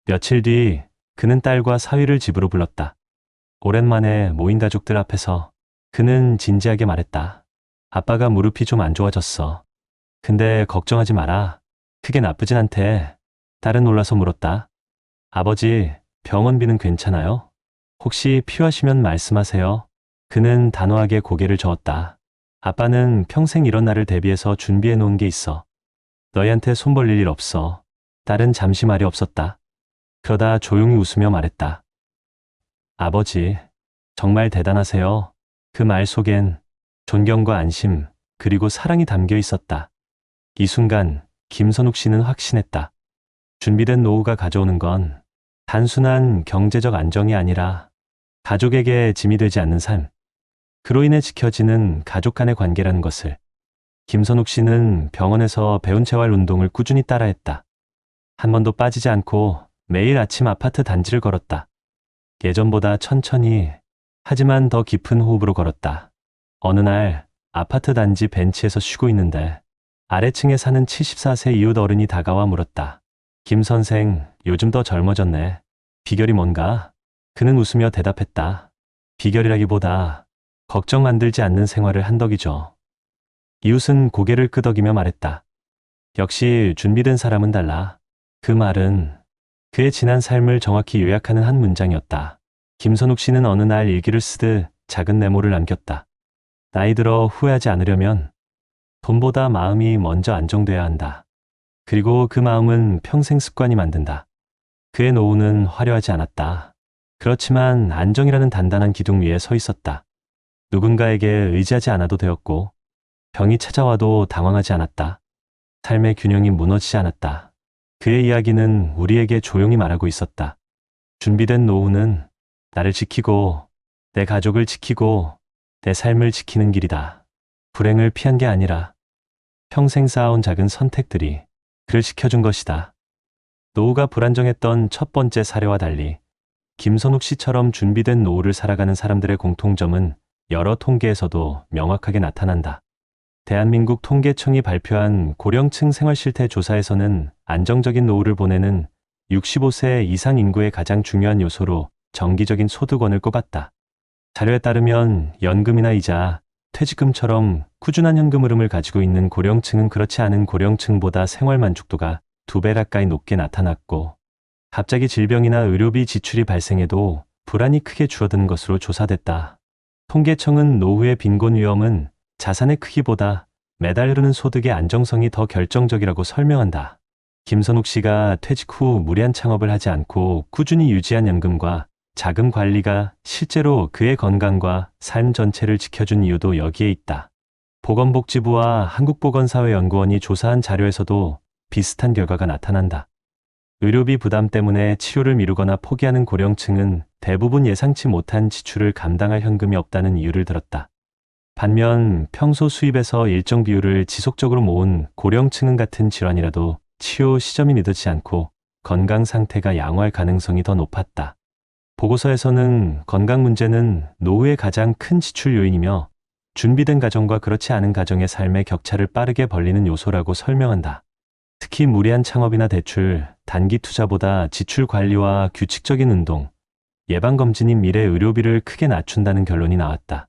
며칠 뒤 그는 딸과 사위를 집으로 불렀다. 오랜만에 모인 가족들 앞에서 그는 진지하게 말했다. 아빠가 무릎이 좀 안 좋아졌어. 근데 걱정하지 마라. 크게 나쁘진 않대. 딸은 놀라서 물었다. 아버지, 병원비는 괜찮아요? 혹시 필요하시면 말씀하세요. 그는 단호하게 고개를 저었다. 아빠는 평생 이런 날을 대비해서 준비해 놓은 게 있어. 너희한테 손 벌릴 일 없어. 딸은 잠시 말이 없었다. 그러다 조용히 웃으며 말했다. 아버지, 정말 대단하세요. 그 말 속엔 존경과 안심, 그리고 사랑이 담겨 있었다. 이 순간 김선욱 씨는 확신했다. 준비된 노후가 가져오는 건 단순한 경제적 안정이 아니라 가족에게 짐이 되지 않는 삶, 그로 인해 지켜지는 가족 간의 관계라는 것을. 김선욱 씨는 병원에서 배운 재활 운동을 꾸준히 따라했다. 한 번도 빠지지 않고 매일 아침 아파트 단지를 걸었다. 예전보다 천천히, 하지만 더 깊은 호흡으로 걸었다. 어느 날 아파트 단지 벤치에서 쉬고 있는데 아래층에 사는 74세 이웃 어른이 다가와 물었다. 김 선생, 요즘 더 젊어졌네. 비결이 뭔가? 그는 웃으며 대답했다. 비결이라기보다 걱정 만들지 않는 생활을 한 덕이죠. 이웃은 고개를 끄덕이며 말했다. 역시 준비된 사람은 달라. 그 말은 그의 지난 삶을 정확히 요약하는 한 문장이었다. 김선욱 씨는 어느 날 일기를 쓰듯 작은 메모를 남겼다. 나이 들어 후회하지 않으려면 돈보다 마음이 먼저 안정돼야 한다. 그리고 그 마음은 평생 습관이 만든다. 그의 노후는 화려하지 않았다. 그렇지만 안정이라는 단단한 기둥 위에 서 있었다. 누군가에게 의지하지 않아도 되었고 병이 찾아와도 당황하지 않았다. 삶의 균형이 무너지지 않았다. 그의 이야기는 우리에게 조용히 말하고 있었다. 준비된 노후는 나를 지키고 내 가족을 지키고 내 삶을 지키는 길이다. 불행을 피한 게 아니라 평생 쌓아온 작은 선택들이 그를 지켜준 것이다. 노후가 불안정했던 첫 번째 사례와 달리 김선욱 씨처럼 준비된 노후를 살아가는 사람들의 공통점은 여러 통계에서도 명확하게 나타난다. 대한민국 통계청이 발표한 고령층 생활실태 조사에서는 안정적인 노후를 보내는 65세 이상 인구의 가장 중요한 요소로 정기적인 소득원을 꼽았다. 자료에 따르면 연금이나 이자, 퇴직금처럼 꾸준한 현금 흐름을 가지고 있는 고령층은 그렇지 않은 고령층보다 생활 만족도가 2배 가까이 높게 나타났고, 갑자기 질병이나 의료비 지출이 발생해도 불안이 크게 줄어드는 것으로 조사됐다. 통계청은 노후의 빈곤 위험은 자산의 크기보다 매달 흐르는 소득의 안정성이 더 결정적이라고 설명한다. 김선욱 씨가 퇴직 후 무리한 창업을 하지 않고 꾸준히 유지한 연금과 자금 관리가 실제로 그의 건강과 삶 전체를 지켜준 이유도 여기에 있다. 보건복지부와 한국보건사회연구원이 조사한 자료에서도 비슷한 결과가 나타난다. 의료비 부담 때문에 치료를 미루거나 포기하는 고령층은 대부분 예상치 못한 지출을 감당할 현금이 없다는 이유를 들었다. 반면 평소 수입에서 일정 비율을 지속적으로 모은 고령층은 같은 질환이라도 치료 시점이 늦지 않고 건강 상태가 양호할 가능성이 더 높았다. 보고서에서는 건강 문제는 노후의 가장 큰 지출 요인이며 준비된 가정과 그렇지 않은 가정의 삶의 격차를 빠르게 벌리는 요소라고 설명한다. 특히 무리한 창업이나 대출, 단기 투자보다 지출 관리와 규칙적인 운동, 예방검진이 미래 의료비를 크게 낮춘다는 결론이 나왔다.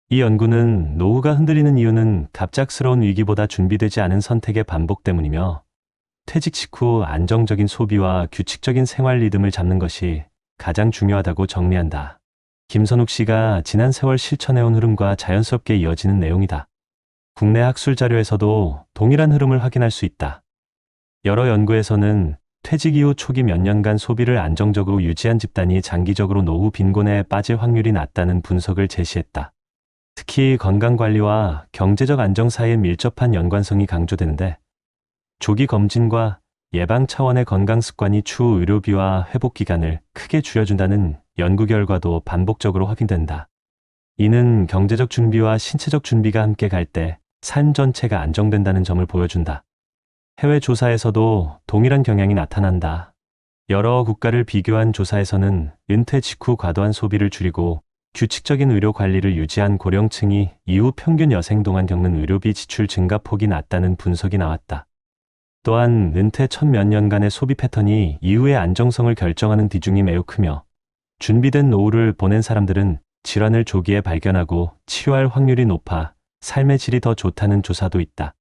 이 연구는 노후가 흔들리는 이유는 갑작스러운 위기보다 준비되지 않은 선택의 반복 때문이며, 퇴직 직후 안정적인 소비와 규칙적인 생활 리듬을 잡는 것이 가장 중요하다고 정리한다. 김선욱 씨가 지난 세월 실천해온 흐름과 자연스럽게 이어지는 내용이다. 국내 학술 자료에서도 동일한 흐름을 확인할 수 있다. 여러 연구에서는 퇴직 이후 초기 몇 년간 소비를 안정적으로 유지한 집단이 장기적으로 노후 빈곤에 빠질 확률이 낮다는 분석을 제시했다. 특히 건강관리와 경제적 안정 사이에 밀접한 연관성이 강조되는데, 조기 검진과 예방 차원의 건강 습관이 추후 의료비와 회복 기간을 크게 줄여준다는 연구 결과도 반복적으로 확인된다. 이는 경제적 준비와 신체적 준비가 함께 갈 때 삶 전체가 안정된다는 점을 보여준다. 해외 조사에서도 동일한 경향이 나타난다. 여러 국가를 비교한 조사에서는 은퇴 직후 과도한 소비를 줄이고 규칙적인 의료 관리를 유지한 고령층이 이후 평균 여생 동안 겪는 의료비 지출 증가폭이 낮다는 분석이 나왔다. 또한 은퇴 첫 몇 년간의 소비 패턴이 이후의 안정성을 결정하는 비중이 매우 크며, 준비된 노후를 보낸 사람들은 질환을 조기에 발견하고 치료할 확률이 높아 삶의 질이 더 좋다는 조사도 있다.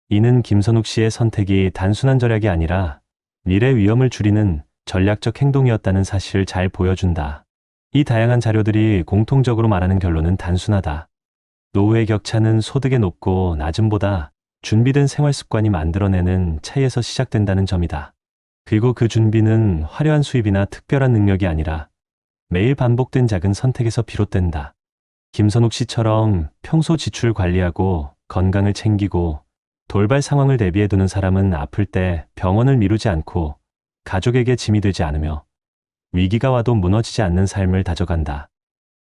이는 김선욱 씨의 선택이 단순한 절약이 아니라 미래 위험을 줄이는 전략적 행동이었다는 사실을 잘 보여준다. 이 다양한 자료들이 공통적으로 말하는 결론은 단순하다. 노후의 격차는 소득의 높고 낮음보다 준비된 생활 습관이 만들어내는 차이에서 시작된다는 점이다. 그리고 그 준비는 화려한 수입이나 특별한 능력이 아니라 매일 반복된 작은 선택에서 비롯된다. 김선욱 씨처럼 평소 지출 관리하고 건강을 챙기고 돌발 상황을 대비해 두는 사람은 아플 때 병원을 미루지 않고 가족에게 짐이 되지 않으며 위기가 와도 무너지지 않는 삶을 다져간다.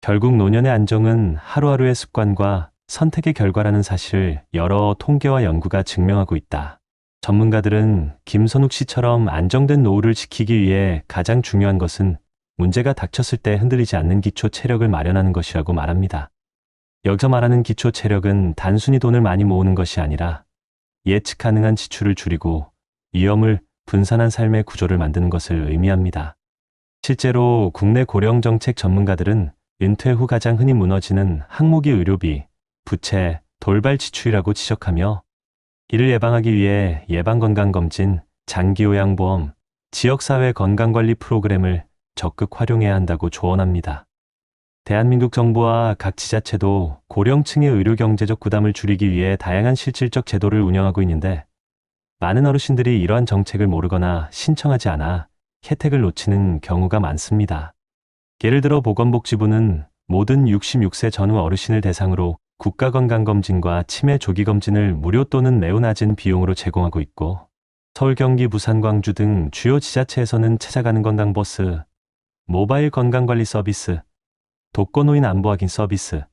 결국 노년의 안정은 하루하루의 습관과 선택의 결과라는 사실을 여러 통계와 연구가 증명하고 있다. 전문가들은 김선욱 씨처럼 안정된 노후를 지키기 위해 가장 중요한 것은 문제가 닥쳤을 때 흔들리지 않는 기초 체력을 마련하는 것이라고 말합니다. 여기서 말하는 기초 체력은 단순히 돈을 많이 모으는 것이 아니라 예측 가능한 지출을 줄이고 위험을 분산한 삶의 구조를 만드는 것을 의미합니다. 실제로 국내 고령정책 전문가들은 은퇴 후 가장 흔히 무너지는 항목이 의료비, 부채, 돌발 지출이라고 지적하며, 이를 예방하기 위해 예방건강검진, 장기요양보험, 지역사회 건강관리 프로그램을 적극 활용해야 한다고 조언합니다. 대한민국 정부와 각 지자체도 고령층의 의료 경제적 부담을 줄이기 위해 다양한 실질적 제도를 운영하고 있는데, 많은 어르신들이 이러한 정책을 모르거나 신청하지 않아 혜택을 놓치는 경우가 많습니다. 예를 들어 보건복지부는 모든 66세 전후 어르신을 대상으로 국가건강검진과 치매 조기검진을 무료 또는 매우 낮은 비용으로 제공하고 있고, 서울, 경기, 부산, 광주 등 주요 지자체에서는 찾아가는 건강버스, 모바일 건강관리 서비스, 독거노인 안부 확인 서비스,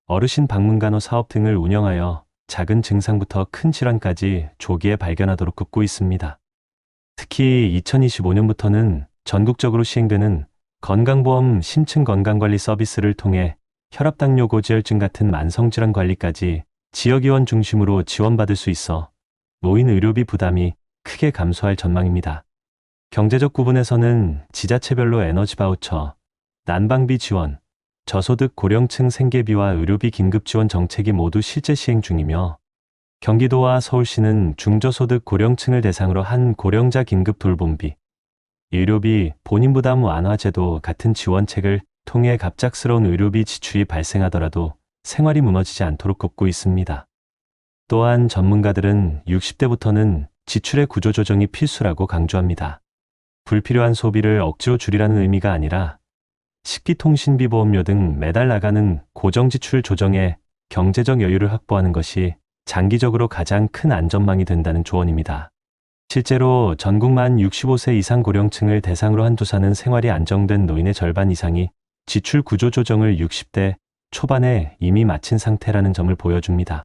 어르신 방문간호 사업 등을 운영하여 작은 증상부터 큰 질환까지 조기에 발견하도록 돕고 있습니다. 특히 2025년부터는 전국적으로 시행되는 건강보험 심층 건강관리 서비스를 통해 혈압당뇨 고지혈증 같은 만성질환 관리까지 지역의원 중심으로 지원받을 수 있어 노인 의료비 부담이 크게 감소할 전망입니다. 경제적 구분에서는 지자체별로 에너지 바우처, 난방비 지원, 저소득 고령층 생계비와 의료비 긴급 지원 정책이 모두 실제 시행 중이며 경기도와 서울시는 중저소득 고령층을 대상으로 한 고령자 긴급 돌봄비, 의료비 본인 부담 완화 제도 같은 지원책을 통해 갑작스러운 의료비 지출이 발생하더라도 생활이 무너지지 않도록 돕고 있습니다. 또한 전문가들은 60대부터는 지출의 구조조정이 필수라고 강조합니다. 불필요한 소비를 억지로 줄이라는 의미가 아니라 식기통신비 보험료 등 매달 나가는 고정지출 조정에 경제적 여유를 확보하는 것이 장기적으로 가장 큰 안전망이 된다는 조언입니다. 실제로 전국 만 65세 이상 고령층을 대상으로 한 조사는 생활이 안정된 노인의 절반 이상이 지출 구조 조정을 60대 초반에 이미 마친 상태라는 점을 보여줍니다.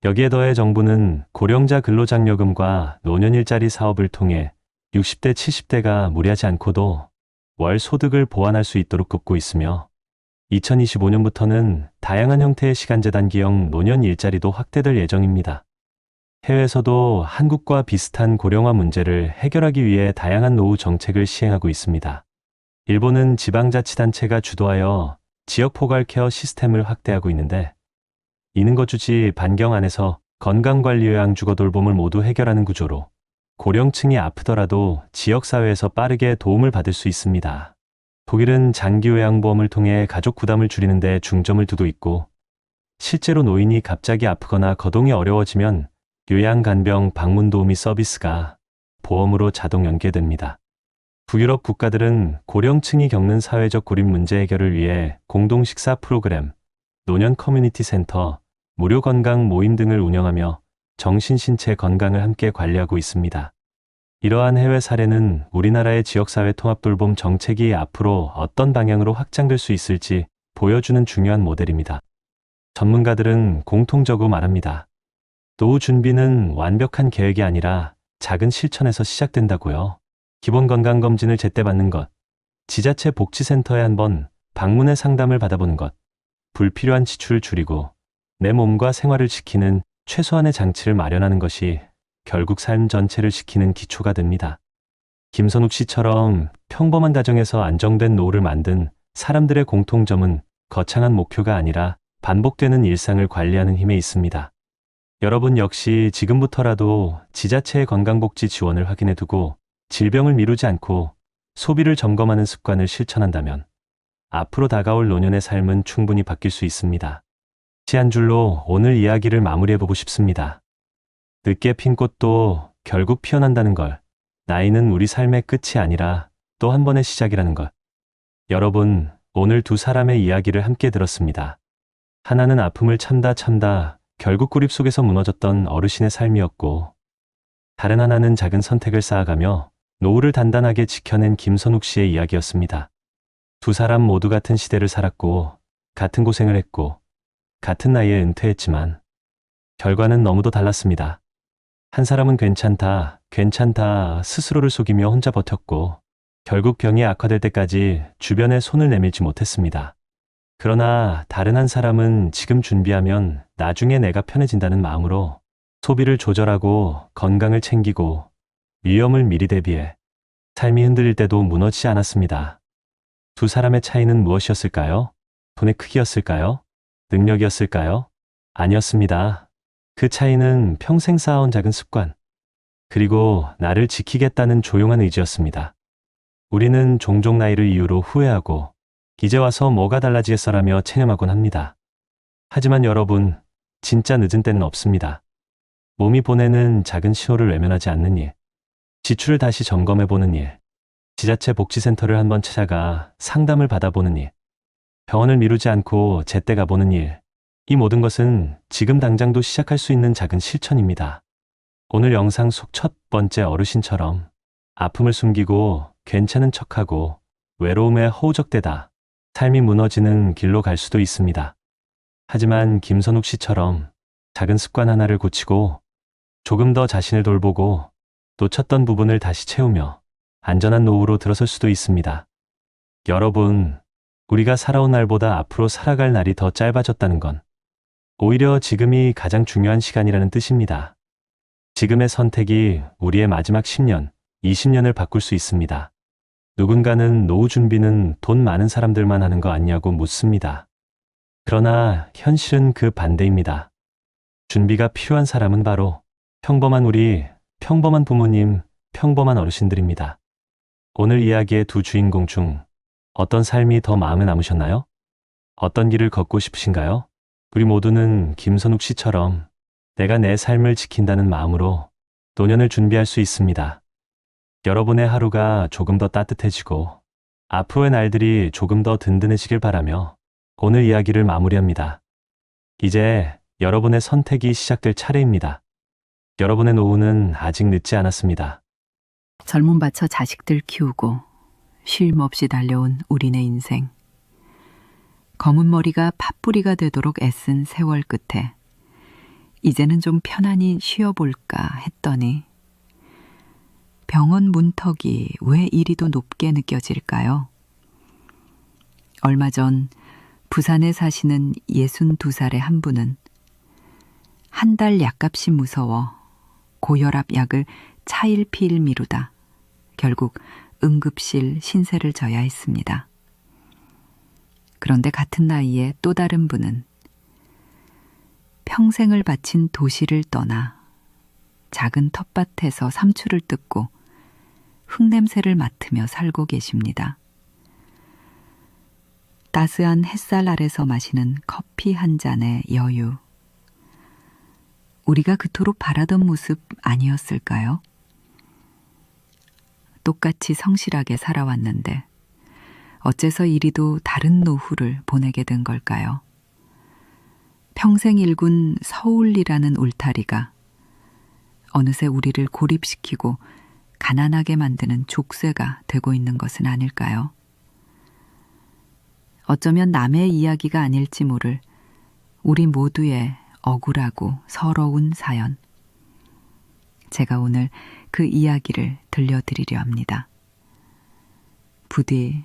여기에 더해 정부는 고령자 근로장려금과 노년 일자리 사업을 통해 60대, 70대가 무리하지 않고도 월 소득을 보완할 수 있도록 돕고 있으며 2025년부터는 다양한 형태의 시간제 단기형 노년 일자리도 확대될 예정입니다. 해외에서도 한국과 비슷한 고령화 문제를 해결하기 위해 다양한 노후 정책을 시행하고 있습니다. 일본은 지방자치단체가 주도하여 지역 포괄 케어 시스템을 확대하고 있는데 이는 거주지 반경 안에서 건강관리 요양 주거 돌봄을 모두 해결하는 구조로 고령층이 아프더라도 지역사회에서 빠르게 도움을 받을 수 있습니다. 독일은 장기요양보험을 통해 가족 부담을 줄이는 데 중점을 두고 있고 실제로 노인이 갑자기 아프거나 거동이 어려워지면 요양간병 방문 도우미 서비스가 보험으로 자동 연계됩니다. 북유럽 국가들은 고령층이 겪는 사회적 고립 문제 해결을 위해 공동식사 프로그램, 노년 커뮤니티 센터, 무료 건강 모임 등을 운영하며 정신신체 건강을 함께 관리하고 있습니다. 이러한 해외 사례는 우리나라의 지역사회 통합돌봄 정책이 앞으로 어떤 방향으로 확장될 수 있을지 보여주는 중요한 모델입니다. 전문가들은 공통적으로 말합니다. 노후 준비는 완벽한 계획이 아니라 작은 실천에서 시작된다고요. 기본 건강검진을 제때 받는 것, 지자체 복지센터에 한번 방문해 상담을 받아보는 것, 불필요한 지출을 줄이고 내 몸과 생활을 지키는 최소한의 장치를 마련하는 것이 결국 삶 전체를 지키는 기초가 됩니다. 김선욱 씨처럼 평범한 가정에서 안정된 노후를 만든 사람들의 공통점은 거창한 목표가 아니라 반복되는 일상을 관리하는 힘에 있습니다. 여러분 역시 지금부터라도 지자체의 건강복지 지원을 확인해 두고 질병을 미루지 않고 소비를 점검하는 습관을 실천한다면 앞으로 다가올 노년의 삶은 충분히 바뀔 수 있습니다. 한 줄로 오늘 이야기를 마무리해보고 싶습니다. 늦게 핀 꽃도 결국 피어난다는 걸, 나이는 우리 삶의 끝이 아니라 또 한 번의 시작이라는 것. 여러분, 오늘 두 사람의 이야기를 함께 들었습니다. 하나는 아픔을 참다 결국 고립 속에서 무너졌던 어르신의 삶이었고, 다른 하나는 작은 선택을 쌓아가며 노후를 단단하게 지켜낸 김선욱 씨의 이야기였습니다. 두 사람 모두 같은 시대를 살았고, 같은 고생을 했고, 같은 나이에 은퇴했지만, 결과는 너무도 달랐습니다. 한 사람은 괜찮다 스스로를 속이며 혼자 버텼고, 결국 병이 악화될 때까지 주변에 손을 내밀지 못했습니다. 그러나 다른 한 사람은 지금 준비하면 나중에 내가 편해진다는 마음으로 소비를 조절하고 건강을 챙기고 위험을 미리 대비해 삶이 흔들릴 때도 무너지지 않았습니다. 두 사람의 차이는 무엇이었을까요? 돈의 크기였을까요? 능력이었을까요? 아니었습니다. 그 차이는 평생 쌓아온 작은 습관, 그리고 나를 지키겠다는 조용한 의지였습니다. 우리는 종종 나이를 이유로 후회하고 이제 와서 뭐가 달라지겠어라며 체념하곤 합니다. 하지만 여러분, 진짜 늦은 때는 없습니다. 몸이 보내는 작은 신호를 외면하지 않는 일, 지출을 다시 점검해보는 일, 지자체 복지센터를 한번 찾아가 상담을 받아보는 일, 병원을 미루지 않고 제때 가보는 일, 이 모든 것은 지금 당장도 시작할 수 있는 작은 실천입니다. 오늘 영상 속 첫 번째 어르신처럼 아픔을 숨기고 괜찮은 척하고 외로움에 허우적대다 삶이 무너지는 길로 갈 수도 있습니다. 하지만 김선욱 씨처럼 작은 습관 하나를 고치고 조금 더 자신을 돌보고 놓쳤던 부분을 다시 채우며 안전한 노후로 들어설 수도 있습니다. 여러분, 우리가 살아온 날보다 앞으로 살아갈 날이 더 짧아졌다는 건 오히려 지금이 가장 중요한 시간이라는 뜻입니다. 지금의 선택이 우리의 마지막 10년, 20년을 바꿀 수 있습니다. 누군가는 노후 준비는 돈 많은 사람들만 하는 거 아니냐고 묻습니다. 그러나 현실은 그 반대입니다. 준비가 필요한 사람은 바로 평범한 우리, 평범한 부모님, 평범한 어르신들입니다. 오늘 이야기의 두 주인공 중 어떤 삶이 더 마음에 남으셨나요? 어떤 길을 걷고 싶으신가요? 우리 모두는 김선욱 씨처럼 내가 내 삶을 지킨다는 마음으로 노년을 준비할 수 있습니다. 여러분의 하루가 조금 더 따뜻해지고 앞으로의 날들이 조금 더 든든해지길 바라며 오늘 이야기를 마무리합니다. 이제 여러분의 선택이 시작될 차례입니다. 여러분의 노후는 아직 늦지 않았습니다. 젊음 바쳐 자식들 키우고 쉼 없이 달려온 우리네 인생. 검은 머리가 팥뿌리가 되도록 애쓴 세월 끝에 이제는 좀 편안히 쉬어볼까 했더니 병원 문턱이 왜 이리도 높게 느껴질까요? 얼마 전 부산에 사시는 62살의 한 분은 한 달 약값이 무서워 고혈압 약을 차일피일 미루다 결국 응급실 신세를 져야 했습니다. 그런데 같은 나이에 또 다른 분은 평생을 바친 도시를 떠나 작은 텃밭에서 삼초를 뜯고 흙냄새를 맡으며 살고 계십니다. 따스한 햇살 아래서 마시는 커피 한 잔의 여유. 우리가 그토록 바라던 모습 아니었을까요? 똑같이 성실하게 살아왔는데 어째서 이리도 다른 노후를 보내게 된 걸까요? 평생 일군 서울이라는 울타리가 어느새 우리를 고립시키고 가난하게 만드는 족쇄가 되고 있는 것은 아닐까요? 어쩌면 남의 이야기가 아닐지 모를 우리 모두의 억울하고 서러운 사연. 제가 오늘 그 이야기를 들려드리려 합니다. 부디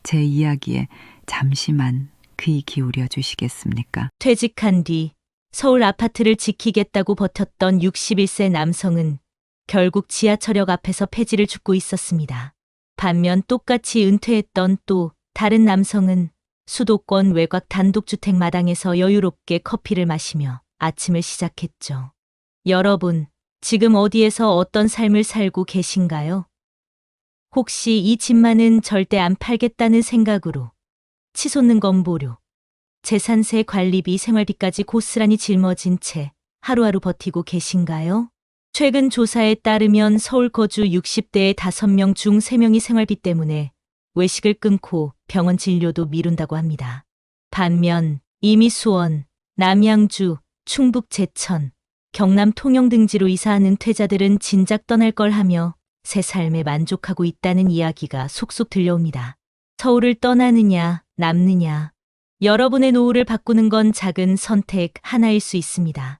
제 이야기에 잠시만 귀 기울여 주시겠습니까? 퇴직한 뒤 서울 아파트를 지키겠다고 버텼던 61세 남성은 결국 지하철역 앞에서 폐지를 줍고 있었습니다. 반면 똑같이 은퇴했던 또 다른 남성은 수도권 외곽 단독주택 마당에서 여유롭게 커피를 마시며 아침을 시작했죠. 여러분, 지금 어디에서 어떤 삶을 살고 계신가요? 혹시 이 집만은 절대 안 팔겠다는 생각으로 치솟는 건보료, 재산세 관리비, 생활비까지 고스란히 짊어진 채 하루하루 버티고 계신가요? 최근 조사에 따르면 서울 거주 60대의 5명 중 3명이 생활비 때문에 외식을 끊고 병원 진료도 미룬다고 합니다. 반면 이미 수원, 남양주, 충북 제천, 경남 통영 등지로 이사하는 퇴자들은 진작 떠날 걸 하며 새 삶에 만족하고 있다는 이야기가 속속 들려옵니다. 서울을 떠나느냐, 남느냐. 여러분의 노후를 바꾸는 건 작은 선택 하나일 수 있습니다.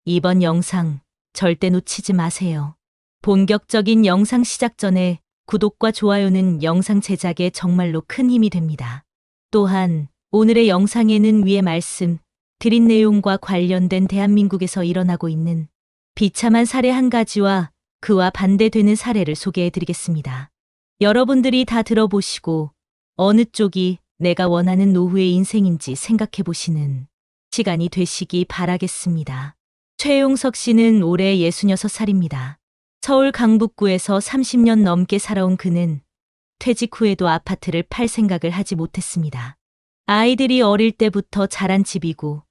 이번 영상 절대 놓치지 마세요. 본격적인 영상 시작 전에 구독과 좋아요는 영상 제작에 정말로 큰 힘이 됩니다. 또한 오늘의 영상에는 위에 말씀 드린 내용과 관련된 대한민국에서 일어나고 있는 비참한 사례 한 가지와 그와 반대되는 사례를 소개해드리겠습니다. 여러분들이 다 들어보시고 어느 쪽이 내가 원하는 노후의 인생인지 생각해보시는 시간이 되시기 바라겠습니다. 최용석 씨는 올해 66살입니다. 서울 강북구에서 30년 넘게 살아온 그는 퇴직 후에도 아파트를 팔 생각을 하지 못했습니다. 아이들이 어릴 때부터 자란 집이고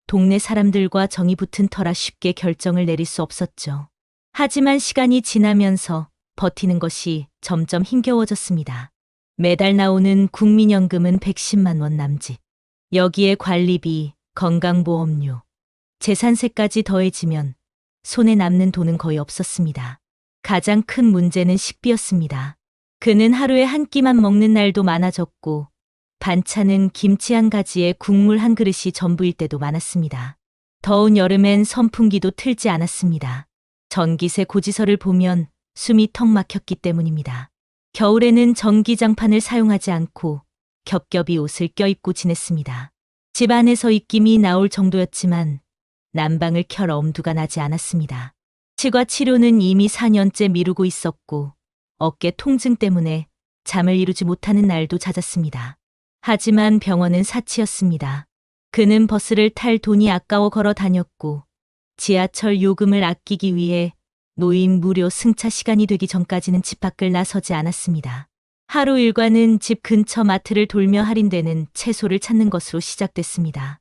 동네 사람들과 정이 붙은 터라 쉽게 결정을 내릴 수 없었죠. 하지만 시간이 지나면서 버티는 것이 점점 힘겨워졌습니다. 매달 나오는 국민연금은 110만 원 남짓. 여기에 관리비, 건강보험료, 재산세까지 더해지면 손에 남는 돈은 거의 없었습니다. 가장 큰 문제는 식비였습니다. 그는 하루에 한 끼만 먹는 날도 많아졌고 반찬은 김치 한 가지에 국물 한 그릇이 전부일 때도 많았습니다. 더운 여름엔 선풍기도 틀지 않았습니다. 전기세 고지서를 보면 숨이 턱 막혔기 때문입니다. 겨울에는 전기장판을 사용하지 않고 겹겹이 옷을 껴입고 지냈습니다. 집 안에서 입김이 나올 정도였지만 난방을 켤 엄두가 나지 않았습니다. 치과 치료는 이미 4년째 미루고 있었고 어깨 통증 때문에 잠을 이루지 못하는 날도 잦았습니다. 하지만 병원은 사치였습니다. 그는 버스를 탈 돈이 아까워 걸어 다녔고 지하철 요금을 아끼기 위해 노인 무료 승차 시간이 되기 전까지는 집 밖을 나서지 않았습니다. 하루 일과는 집 근처 마트를 돌며 할인되는 채소를 찾는 것으로 시작됐습니다.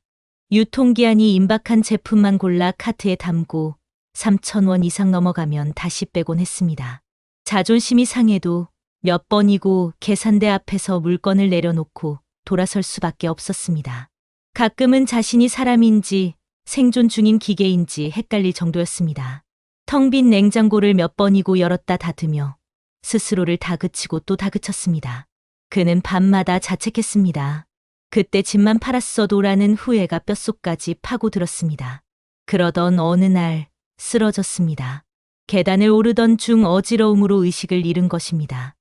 유통기한이 임박한 제품만 골라 카트에 담고 3,000원 이상 넘어가면 다시 빼곤 했습니다. 자존심이 상해도 몇 번이고 계산대 앞에서 물건을 내려놓고 돌아설 수밖에 없었습니다. 가끔은 자신이 사람인지 생존 중인 기계인지 헷갈릴 정도였습니다. 텅 빈 냉장고를 몇 번이고 열었다 닫으며 스스로를 다그치고 또 다그쳤습니다. 그는 밤마다 자책했습니다. 그때 집만 팔았어도라는 후회가 뼛속까지 파고들었습니다. 그러던 어느 날 쓰러졌습니다. 계단을 오르던 중 어지러움으로 의식을 잃은 것입니다.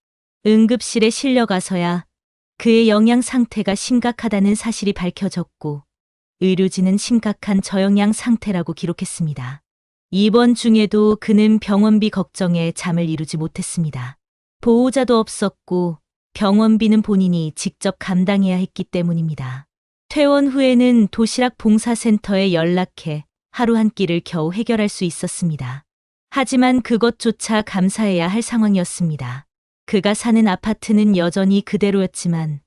응급실에 실려가서야 그의 영양 상태가 심각하다는 사실이 밝혀졌고 의료진은 심각한 저영양 상태라고 기록했습니다. 입원 중에도 그는 병원비 걱정에 잠을 이루지 못했습니다. 보호자도 없었고 병원비는 본인이 직접 감당해야 했기 때문입니다. 퇴원 후에는 도시락 봉사센터에 연락해 하루 한 끼를 겨우 해결할 수 있었습니다. 하지만 그것조차 감사해야 할 상황이었습니다. 그가 사는 아파트는 여전히 그대로였지만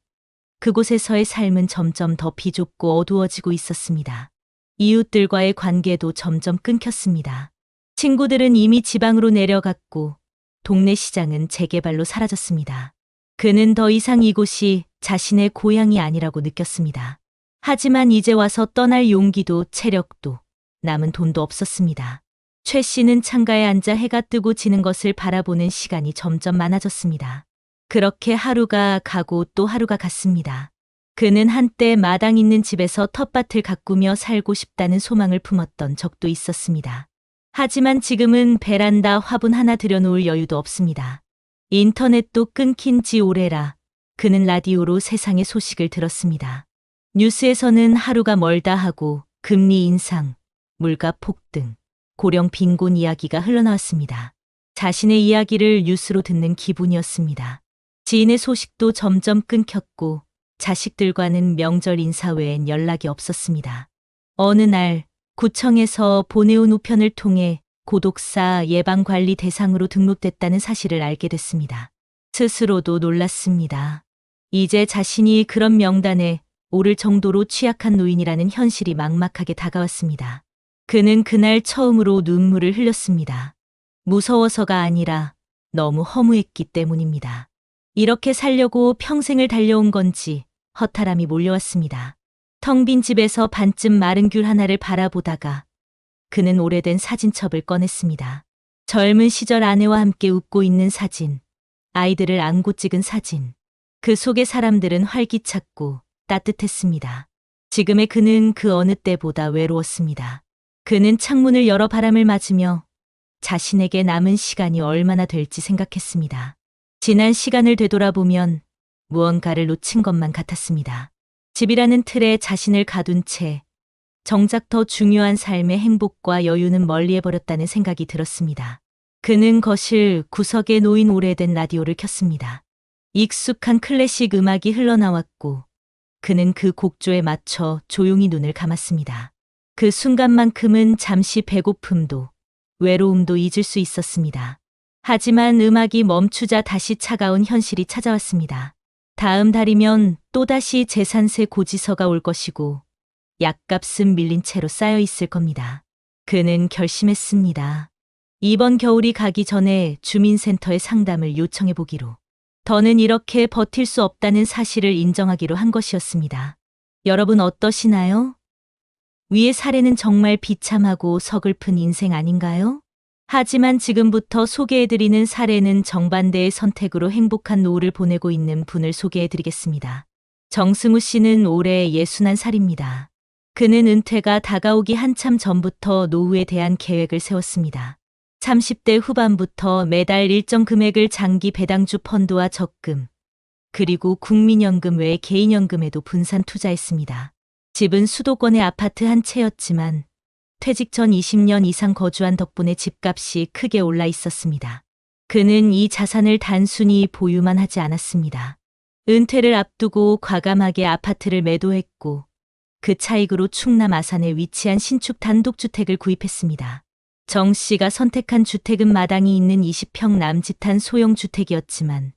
그곳에서의 삶은 점점 더 비좁고 어두워지고 있었습니다. 이웃들과의 관계도 점점 끊겼습니다. 친구들은 이미 지방으로 내려갔고 동네 시장은 재개발로 사라졌습니다. 그는 더 이상 이곳이 자신의 고향이 아니라고 느꼈습니다. 하지만 이제 와서 떠날 용기도 체력도 남은 돈도 없었습니다. 최 씨는 창가에 앉아 해가 뜨고 지는 것을 바라보는 시간이 점점 많아졌습니다. 그렇게 하루가 가고 또 하루가 갔습니다. 그는 한때 마당 있는 집에서 텃밭을 가꾸며 살고 싶다는 소망을 품었던 적도 있었습니다. 하지만 지금은 베란다 화분 하나 들여놓을 여유도 없습니다. 인터넷도 끊긴 지 오래라 그는 라디오로 세상의 소식을 들었습니다. 뉴스에서는 하루가 멀다 하고 금리 인상, 물가 폭등, 고령 빈곤 이야기가 흘러나왔습니다. 자신의 이야기를 뉴스로 듣는 기분이었습니다. 지인의 소식도 점점 끊겼고 자식들과는 명절 인사 외엔 연락이 없었습니다. 어느 날 구청에서 보내온 우편을 통해 고독사 예방관리 대상으로 등록됐다는 사실을 알게 됐습니다. 스스로도 놀랐습니다. 이제 자신이 그런 명단에 오를 정도로 취약한 노인이라는 현실이 막막하게 다가왔습니다. 그는 그날 처음으로 눈물을 흘렸습니다. 무서워서가 아니라 너무 허무했기 때문입니다. 이렇게 살려고 평생을 달려온 건지 허탈함이 몰려왔습니다. 텅 빈 집에서 반쯤 마른 귤 하나를 바라보다가 그는 오래된 사진첩을 꺼냈습니다. 젊은 시절 아내와 함께 웃고 있는 사진, 아이들을 안고 찍은 사진. 그 속의 사람들은 활기찼고 따뜻했습니다. 지금의 그는 그 어느 때보다 외로웠습니다. 그는 창문을 열어 바람을 맞으며 자신에게 남은 시간이 얼마나 될지 생각했습니다. 지난 시간을 되돌아보면 무언가를 놓친 것만 같았습니다. 집이라는 틀에 자신을 가둔 채 정작 더 중요한 삶의 행복과 여유는 멀리해버렸다는 생각이 들었습니다. 그는 거실 구석에 놓인 오래된 라디오를 켰습니다. 익숙한 클래식 음악이 흘러나왔고 그는 그 곡조에 맞춰 조용히 눈을 감았습니다. 그 순간만큼은 잠시 배고픔도 외로움도 잊을 수 있었습니다. 하지만 음악이 멈추자 다시 차가운 현실이 찾아왔습니다. 다음 달이면 또다시 재산세 고지서가 올 것이고 약값은 밀린 채로 쌓여 있을 겁니다. 그는 결심했습니다. 이번 겨울이 가기 전에 주민센터에 상담을 요청해 보기로. 더는 이렇게 버틸 수 없다는 사실을 인정하기로 한 것이었습니다. 여러분 어떠시나요? 위의 사례는 정말 비참하고 서글픈 인생 아닌가요? 하지만 지금부터 소개해드리는 사례는 정반대의 선택으로 행복한 노후를 보내고 있는 분을 소개해드리겠습니다. 정승우 씨는 올해 61살입니다. 그는 은퇴가 다가오기 한참 전부터 노후에 대한 계획을 세웠습니다. 30대 후반부터 매달 일정 금액을 장기 배당주 펀드와 적금, 그리고 국민연금 외에 개인연금에도 분산 투자했습니다. 집은 수도권의 아파트 한 채였지만 퇴직 전 20년 이상 거주한 덕분에 집값이 크게 올라 있었습니다. 그는 이 자산을 단순히 보유만 하지 않았습니다. 은퇴를 앞두고 과감하게 아파트를 매도했고 그 차익으로 충남 아산에 위치한 신축 단독주택을 구입했습니다. 정 씨가 선택한 주택은 마당이 있는 20평 남짓한 소형 주택이었지만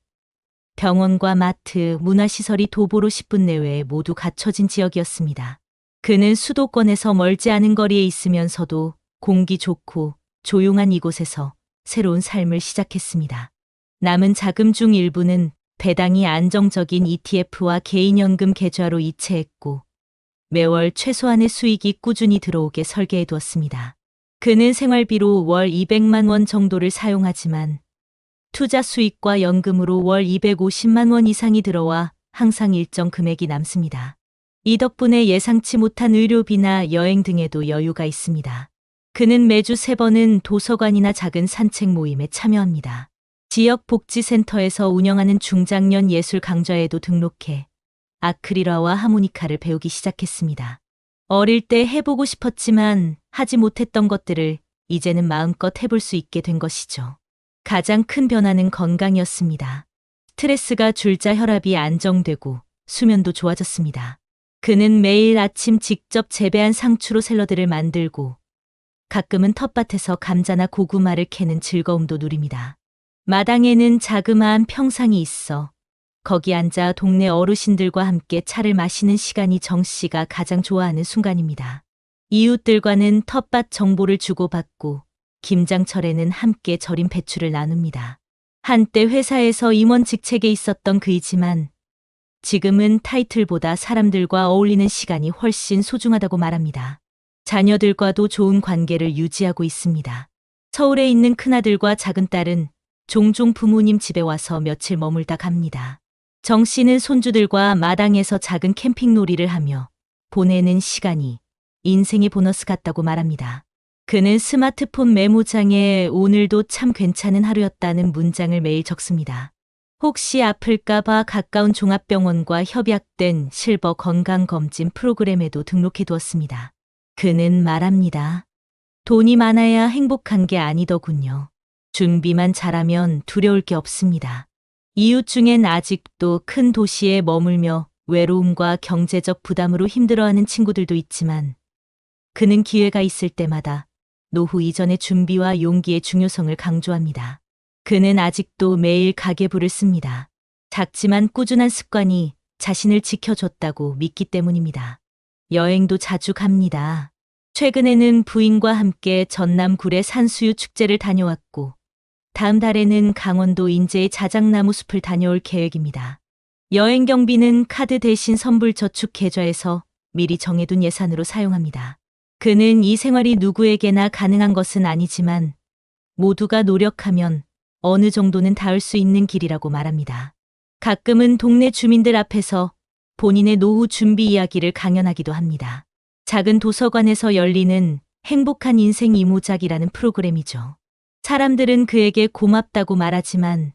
병원과 마트, 문화시설이 도보로 10분 내외에 모두 갖춰진 지역이었습니다. 그는 수도권에서 멀지 않은 거리에 있으면서도 공기 좋고 조용한 이곳에서 새로운 삶을 시작했습니다. 남은 자금 중 일부는 배당이 안정적인 ETF와 개인연금 계좌로 이체했고 매월 최소한의 수익이 꾸준히 들어오게 설계해 두었습니다. 그는 생활비로 월 200만 원 정도를 사용하지만 투자 수익과 연금으로 월 250만 원 이상이 들어와 항상 일정 금액이 남습니다. 이 덕분에 예상치 못한 의료비나 여행 등에도 여유가 있습니다. 그는 매주 3번은 도서관이나 작은 산책 모임에 참여합니다. 지역 복지센터에서 운영하는 중장년 예술 강좌에도 등록해 아크릴화와 하모니카를 배우기 시작했습니다. 어릴 때 해보고 싶었지만 하지 못했던 것들을 이제는 마음껏 해볼 수 있게 된 것이죠. 가장 큰 변화는 건강이었습니다. 스트레스가 줄자 혈압이 안정되고 수면도 좋아졌습니다. 그는 매일 아침 직접 재배한 상추로 샐러드를 만들고 가끔은 텃밭에서 감자나 고구마를 캐는 즐거움도 누립니다. 마당에는 자그마한 평상이 있어 거기 앉아 동네 어르신들과 함께 차를 마시는 시간이 정 씨가 가장 좋아하는 순간입니다. 이웃들과는 텃밭 정보를 주고받고 김장철에는 함께 절인 배추를 나눕니다. 한때 회사에서 임원 직책에 있었던 그이지만 지금은 타이틀보다 사람들과 어울리는 시간이 훨씬 소중하다고 말합니다. 자녀들과도 좋은 관계를 유지하고 있습니다. 서울에 있는 큰아들과 작은딸은 종종 부모님 집에 와서 며칠 머물다 갑니다. 정 씨는 손주들과 마당에서 작은 캠핑 놀이를 하며 보내는 시간이 인생의 보너스 같다고 말합니다. 그는 스마트폰 메모장에 오늘도 참 괜찮은 하루였다는 문장을 매일 적습니다. 혹시 아플까봐 가까운 종합병원과 협약된 실버 건강검진 프로그램에도 등록해 두었습니다. 그는 말합니다. 돈이 많아야 행복한 게 아니더군요. 준비만 잘하면 두려울 게 없습니다. 이웃 중엔 아직도 큰 도시에 머물며 외로움과 경제적 부담으로 힘들어하는 친구들도 있지만 그는 기회가 있을 때마다 노후 이전의 준비와 용기의 중요성을 강조합니다. 그는 아직도 매일 가계부를 씁니다. 작지만 꾸준한 습관이 자신을 지켜줬다고 믿기 때문입니다. 여행도 자주 갑니다. 최근에는 부인과 함께 전남 구례 산수유 축제를 다녀왔고 다음 달에는 강원도 인제의 자작나무 숲을 다녀올 계획입니다. 여행 경비는 카드 대신 선불 저축 계좌에서 미리 정해둔 예산으로 사용합니다. 그는 이 생활이 누구에게나 가능한 것은 아니지만 모두가 노력하면 어느 정도는 닿을 수 있는 길이라고 말합니다. 가끔은 동네 주민들 앞에서 본인의 노후 준비 이야기를 강연하기도 합니다. 작은 도서관에서 열리는 행복한 인생 이모작이라는 프로그램이죠. 사람들은 그에게 고맙다고 말하지만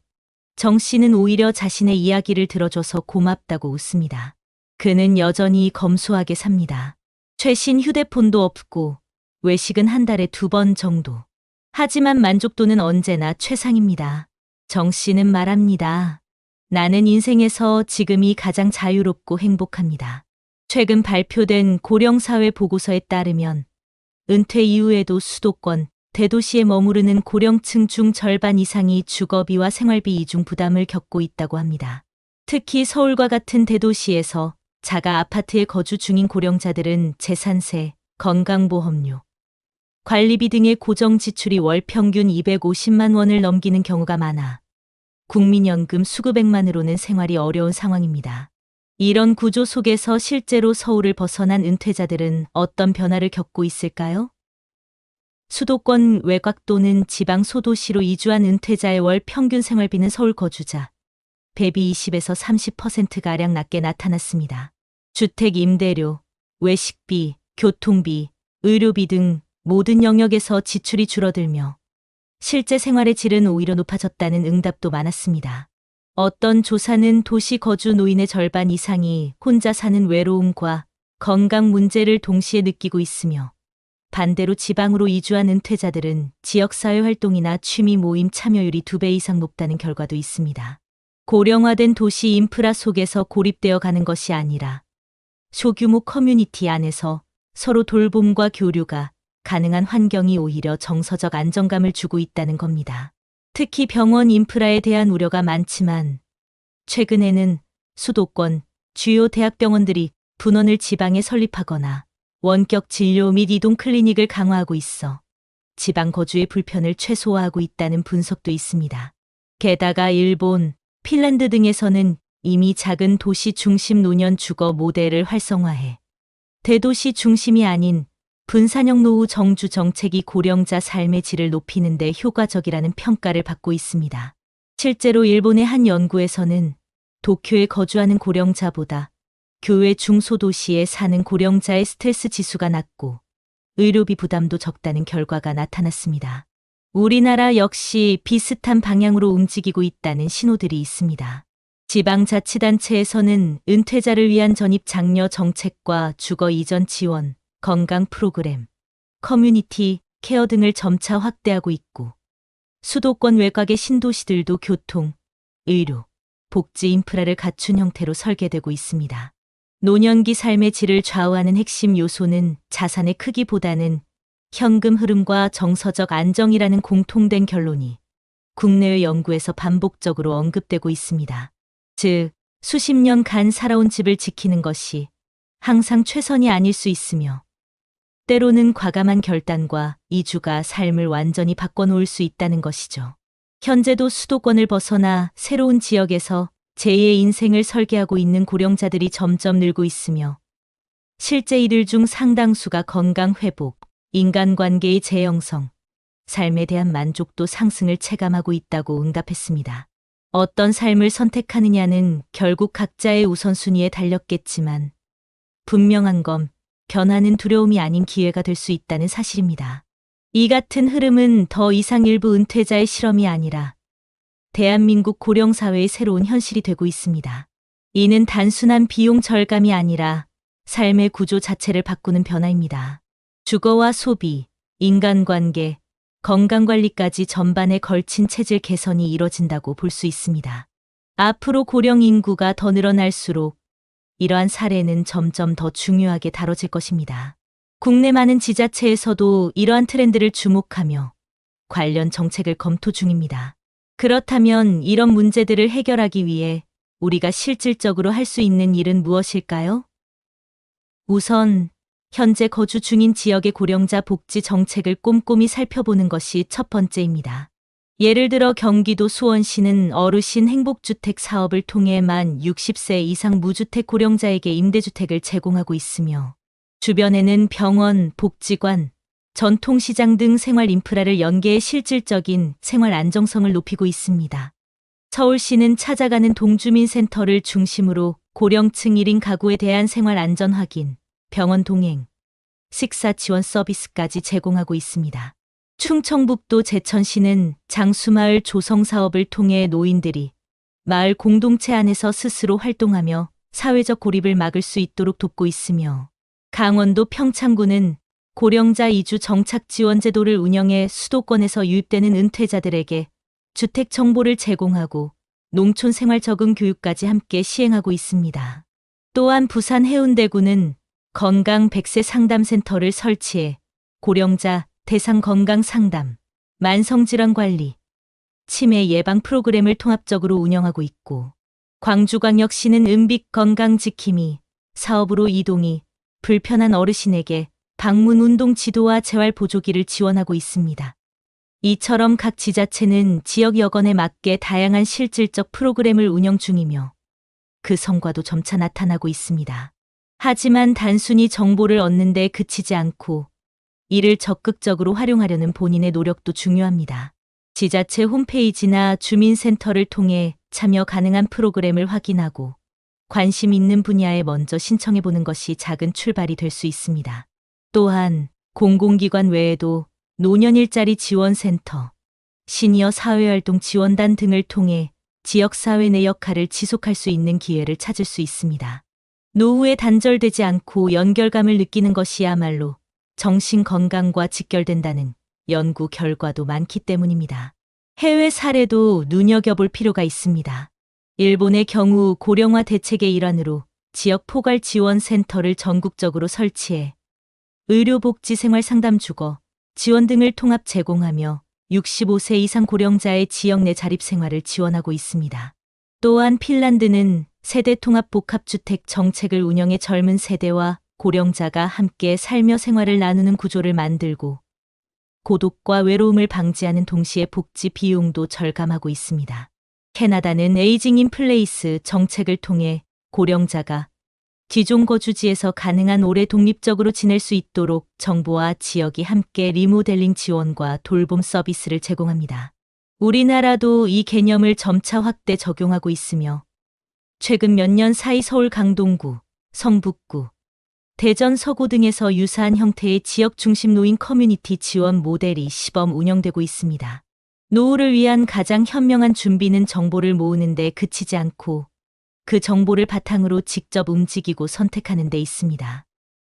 정 씨는 오히려 자신의 이야기를 들어줘서 고맙다고 웃습니다. 그는 여전히 검소하게 삽니다. 최신 휴대폰도 없고 외식은 한 달에 2번 정도. 하지만 만족도는 언제나 최상입니다. 정 씨는 말합니다. 나는 인생에서 지금이 가장 자유롭고 행복합니다. 최근 발표된 고령사회 보고서에 따르면 은퇴 이후에도 수도권, 대도시에 머무르는 고령층 중 절반 이상이 주거비와 생활비 이중 부담을 겪고 있다고 합니다. 특히 서울과 같은 대도시에서 자가 아파트에 거주 중인 고령자들은 재산세, 건강보험료, 관리비 등의 고정 지출이 월 평균 250만 원을 넘기는 경우가 많아 국민연금 수급액만으로는 생활이 어려운 상황입니다. 이런 구조 속에서 실제로 서울을 벗어난 은퇴자들은 어떤 변화를 겪고 있을까요? 수도권 외곽 또는 지방 소도시로 이주한 은퇴자의 월 평균 생활비는 서울 거주자 대비 20에서 30%가량 낮게 나타났습니다. 주택 임대료, 외식비, 교통비, 의료비 등 모든 영역에서 지출이 줄어들며 실제 생활의 질은 오히려 높아졌다는 응답도 많았습니다. 어떤 조사는 도시 거주 노인의 절반 이상이 혼자 사는 외로움과 건강 문제를 동시에 느끼고 있으며 반대로 지방으로 이주한 은퇴자들은 지역사회 활동이나 취미 모임 참여율이 2배 이상 높다는 결과도 있습니다. 고령화된 도시 인프라 속에서 고립되어 가는 것이 아니라 소규모 커뮤니티 안에서 서로 돌봄과 교류가 가능한 환경이 오히려 정서적 안정감을 주고 있다는 겁니다. 특히 병원 인프라에 대한 우려가 많지만 최근에는 수도권 주요 대학병원들이 분원을 지방에 설립하거나 원격 진료 및 이동 클리닉을 강화하고 있어 지방 거주의 불편을 최소화하고 있다는 분석도 있습니다. 게다가 일본, 핀란드 등에서는 이미 작은 도시 중심 노년 주거 모델을 활성화해 대도시 중심이 아닌 분산형 노후 정주 정책이 고령자 삶의 질을 높이는 데 효과적이라는 평가를 받고 있습니다. 실제로 일본의 한 연구에서는 도쿄에 거주하는 고령자보다 교외 중소도시에 사는 고령자의 스트레스 지수가 낮고 의료비 부담도 적다는 결과가 나타났습니다. 우리나라 역시 비슷한 방향으로 움직이고 있다는 신호들이 있습니다. 지방자치단체에서는 은퇴자를 위한 전입 장려 정책과 주거 이전 지원, 건강 프로그램, 커뮤니티 케어 등을 점차 확대하고 있고 수도권 외곽의 신도시들도 교통, 의료, 복지 인프라를 갖춘 형태로 설계되고 있습니다. 노년기 삶의 질을 좌우하는 핵심 요소는 자산의 크기보다는 현금 흐름과 정서적 안정이라는 공통된 결론이 국내외 연구에서 반복적으로 언급되고 있습니다. 즉, 수십 년간 살아온 집을 지키는 것이 항상 최선이 아닐 수 있으며 때로는 과감한 결단과 이주가 삶을 완전히 바꿔놓을 수 있다는 것이죠. 현재도 수도권을 벗어나 새로운 지역에서 제2의 인생을 설계하고 있는 고령자들이 점점 늘고 있으며 실제 이들 중 상당수가 건강 회복, 인간관계의 재형성, 삶에 대한 만족도 상승을 체감하고 있다고 응답했습니다. 어떤 삶을 선택하느냐는 결국 각자의 우선순위에 달렸겠지만 분명한 건 변화는 두려움이 아닌 기회가 될 수 있다는 사실입니다. 이 같은 흐름은 더 이상 일부 은퇴자의 실험이 아니라 대한민국 고령사회의 새로운 현실이 되고 있습니다. 이는 단순한 비용 절감이 아니라 삶의 구조 자체를 바꾸는 변화입니다. 주거와 소비, 인간관계, 건강관리까지 전반에 걸친 체질 개선이 이뤄진다고 볼 수 있습니다. 앞으로 고령 인구가 더 늘어날수록 이러한 사례는 점점 더 중요하게 다뤄질 것입니다. 국내 많은 지자체에서도 이러한 트렌드를 주목하며 관련 정책을 검토 중입니다. 그렇다면 이런 문제들을 해결하기 위해 우리가 실질적으로 할 수 있는 일은 무엇일까요? 우선 현재 거주 중인 지역의 고령자 복지 정책을 꼼꼼히 살펴보는 것이 첫 번째입니다. 예를 들어 경기도 수원시는 어르신 행복주택 사업을 통해 만 60세 이상 무주택 고령자에게 임대주택을 제공하고 있으며 주변에는 병원, 복지관, 전통시장 등 생활 인프라를 연계해 실질적인 생활 안정성을 높이고 있습니다. 서울시는 찾아가는 동주민센터를 중심으로 고령층 1인 가구에 대한 생활 안전 확인, 병원 동행, 식사 지원 서비스까지 제공하고 있습니다. 충청북도 제천시는 장수마을 조성 사업을 통해 노인들이 마을 공동체 안에서 스스로 활동하며 사회적 고립을 막을 수 있도록 돕고 있으며 강원도 평창군은 고령자 이주 정착 지원 제도를 운영해 수도권에서 유입되는 은퇴자들에게 주택 정보를 제공하고 농촌 생활 적응 교육까지 함께 시행하고 있습니다. 또한 부산 해운대구는 건강 100세 상담센터를 설치해 고령자 대상 건강 상담, 만성질환 관리, 치매 예방 프로그램을 통합적으로 운영하고 있고 광주광역시는 은빛 건강 지킴이 사업으로 이동이 불편한 어르신에게 방문 운동 지도와 재활 보조기를 지원하고 있습니다. 이처럼 각 지자체는 지역 여건에 맞게 다양한 실질적 프로그램을 운영 중이며 그 성과도 점차 나타나고 있습니다. 하지만 단순히 정보를 얻는 데 그치지 않고 이를 적극적으로 활용하려는 본인의 노력도 중요합니다. 지자체 홈페이지나 주민센터를 통해 참여 가능한 프로그램을 확인하고 관심 있는 분야에 먼저 신청해보는 것이 작은 출발이 될 수 있습니다. 또한 공공기관 외에도 노년 일자리 지원센터, 시니어 사회활동 지원단 등을 통해 지역사회 내 역할을 지속할 수 있는 기회를 찾을 수 있습니다. 노후에 단절되지 않고 연결감을 느끼는 것이야말로 정신 건강과 직결된다는 연구 결과도 많기 때문입니다. 해외 사례도 눈여겨볼 필요가 있습니다. 일본의 경우 고령화 대책의 일환으로 지역 포괄 지원 센터를 전국적으로 설치해 의료복지생활상담주거, 지원 등을 통합 제공하며 65세 이상 고령자의 지역 내 자립생활을 지원하고 있습니다. 또한 핀란드는 세대 통합 복합주택 정책을 운영해 젊은 세대와 고령자가 함께 살며 생활을 나누는 구조를 만들고 고독과 외로움을 방지하는 동시에 복지 비용도 절감하고 있습니다. 캐나다는 에이징 인 플레이스 정책을 통해 고령자가 기존 거주지에서 가능한 오래 독립적으로 지낼 수 있도록 정부와 지역이 함께 리모델링 지원과 돌봄 서비스를 제공합니다. 우리나라도 이 개념을 점차 확대 적용하고 있으며 최근 몇 년 사이 서울 강동구, 성북구, 대전 서구 등에서 유사한 형태의 지역 중심 노인 커뮤니티 지원 모델이 시범 운영되고 있습니다. 노후를 위한 가장 현명한 준비는 정보를 모으는 데 그치지 않고 그 정보를 바탕으로 직접 움직이고 선택하는 데 있습니다.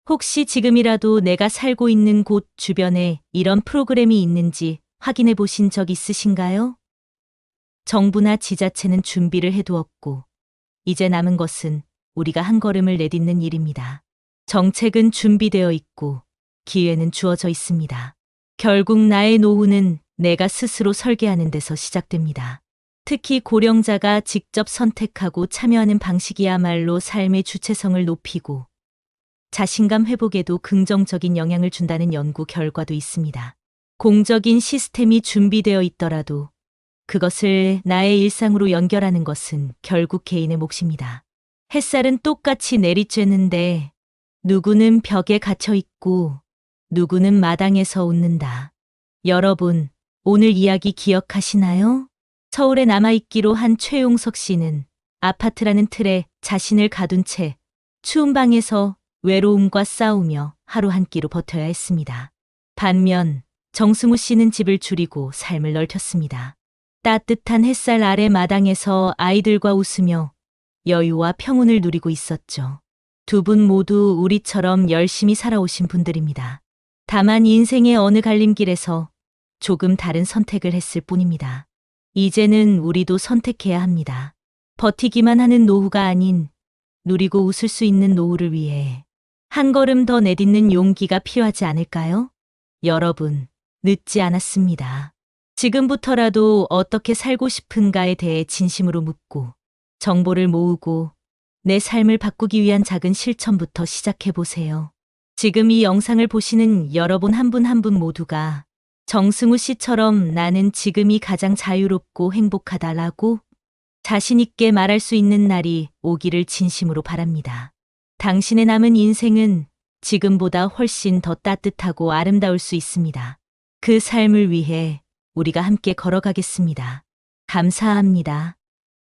혹시 지금이라도 내가 살고 있는 곳 주변에 이런 프로그램이 있는지 확인해 보신 적 있으신가요? 정부나 지자체는 준비를 해두었고 이제 남은 것은 우리가 한 걸음을 내딛는 일입니다. 정책은 준비되어 있고 기회는 주어져 있습니다. 결국 나의 노후는 내가 스스로 설계하는 데서 시작됩니다. 특히 고령자가 직접 선택하고 참여하는 방식이야말로 삶의 주체성을 높이고 자신감 회복에도 긍정적인 영향을 준다는 연구 결과도 있습니다. 공적인 시스템이 준비되어 있더라도 그것을 나의 일상으로 연결하는 것은 결국 개인의 몫입니다. 햇살은 똑같이 내리쬐는데 누구는 벽에 갇혀 있고 누구는 마당에서 웃는다. 여러분, 오늘 이야기 기억하시나요? 서울에 남아있기로 한 최용석 씨는 아파트라는 틀에 자신을 가둔 채 추운 방에서 외로움과 싸우며 하루 한 끼로 버텨야 했습니다. 반면 정승우 씨는 집을 줄이고 삶을 넓혔습니다. 따뜻한 햇살 아래 마당에서 아이들과 웃으며 여유와 평온을 누리고 있었죠. 두 분 모두 우리처럼 열심히 살아오신 분들입니다. 다만 인생의 어느 갈림길에서 조금 다른 선택을 했을 뿐입니다. 이제는 우리도 선택해야 합니다. 버티기만 하는 노후가 아닌 누리고 웃을 수 있는 노후를 위해 한 걸음 더 내딛는 용기가 필요하지 않을까요? 여러분, 늦지 않았습니다. 지금부터라도 어떻게 살고 싶은가에 대해 진심으로 묻고 정보를 모으고 내 삶을 바꾸기 위한 작은 실천부터 시작해보세요. 지금 이 영상을 보시는 여러분 한 분 한 분 모두가 정승우 씨처럼 나는 지금이 가장 자유롭고 행복하다라고 자신있게 말할 수 있는 날이 오기를 진심으로 바랍니다. 당신의 남은 인생은 지금보다 훨씬 더 따뜻하고 아름다울 수 있습니다. 그 삶을 위해 우리가 함께 걸어가겠습니다. 감사합니다.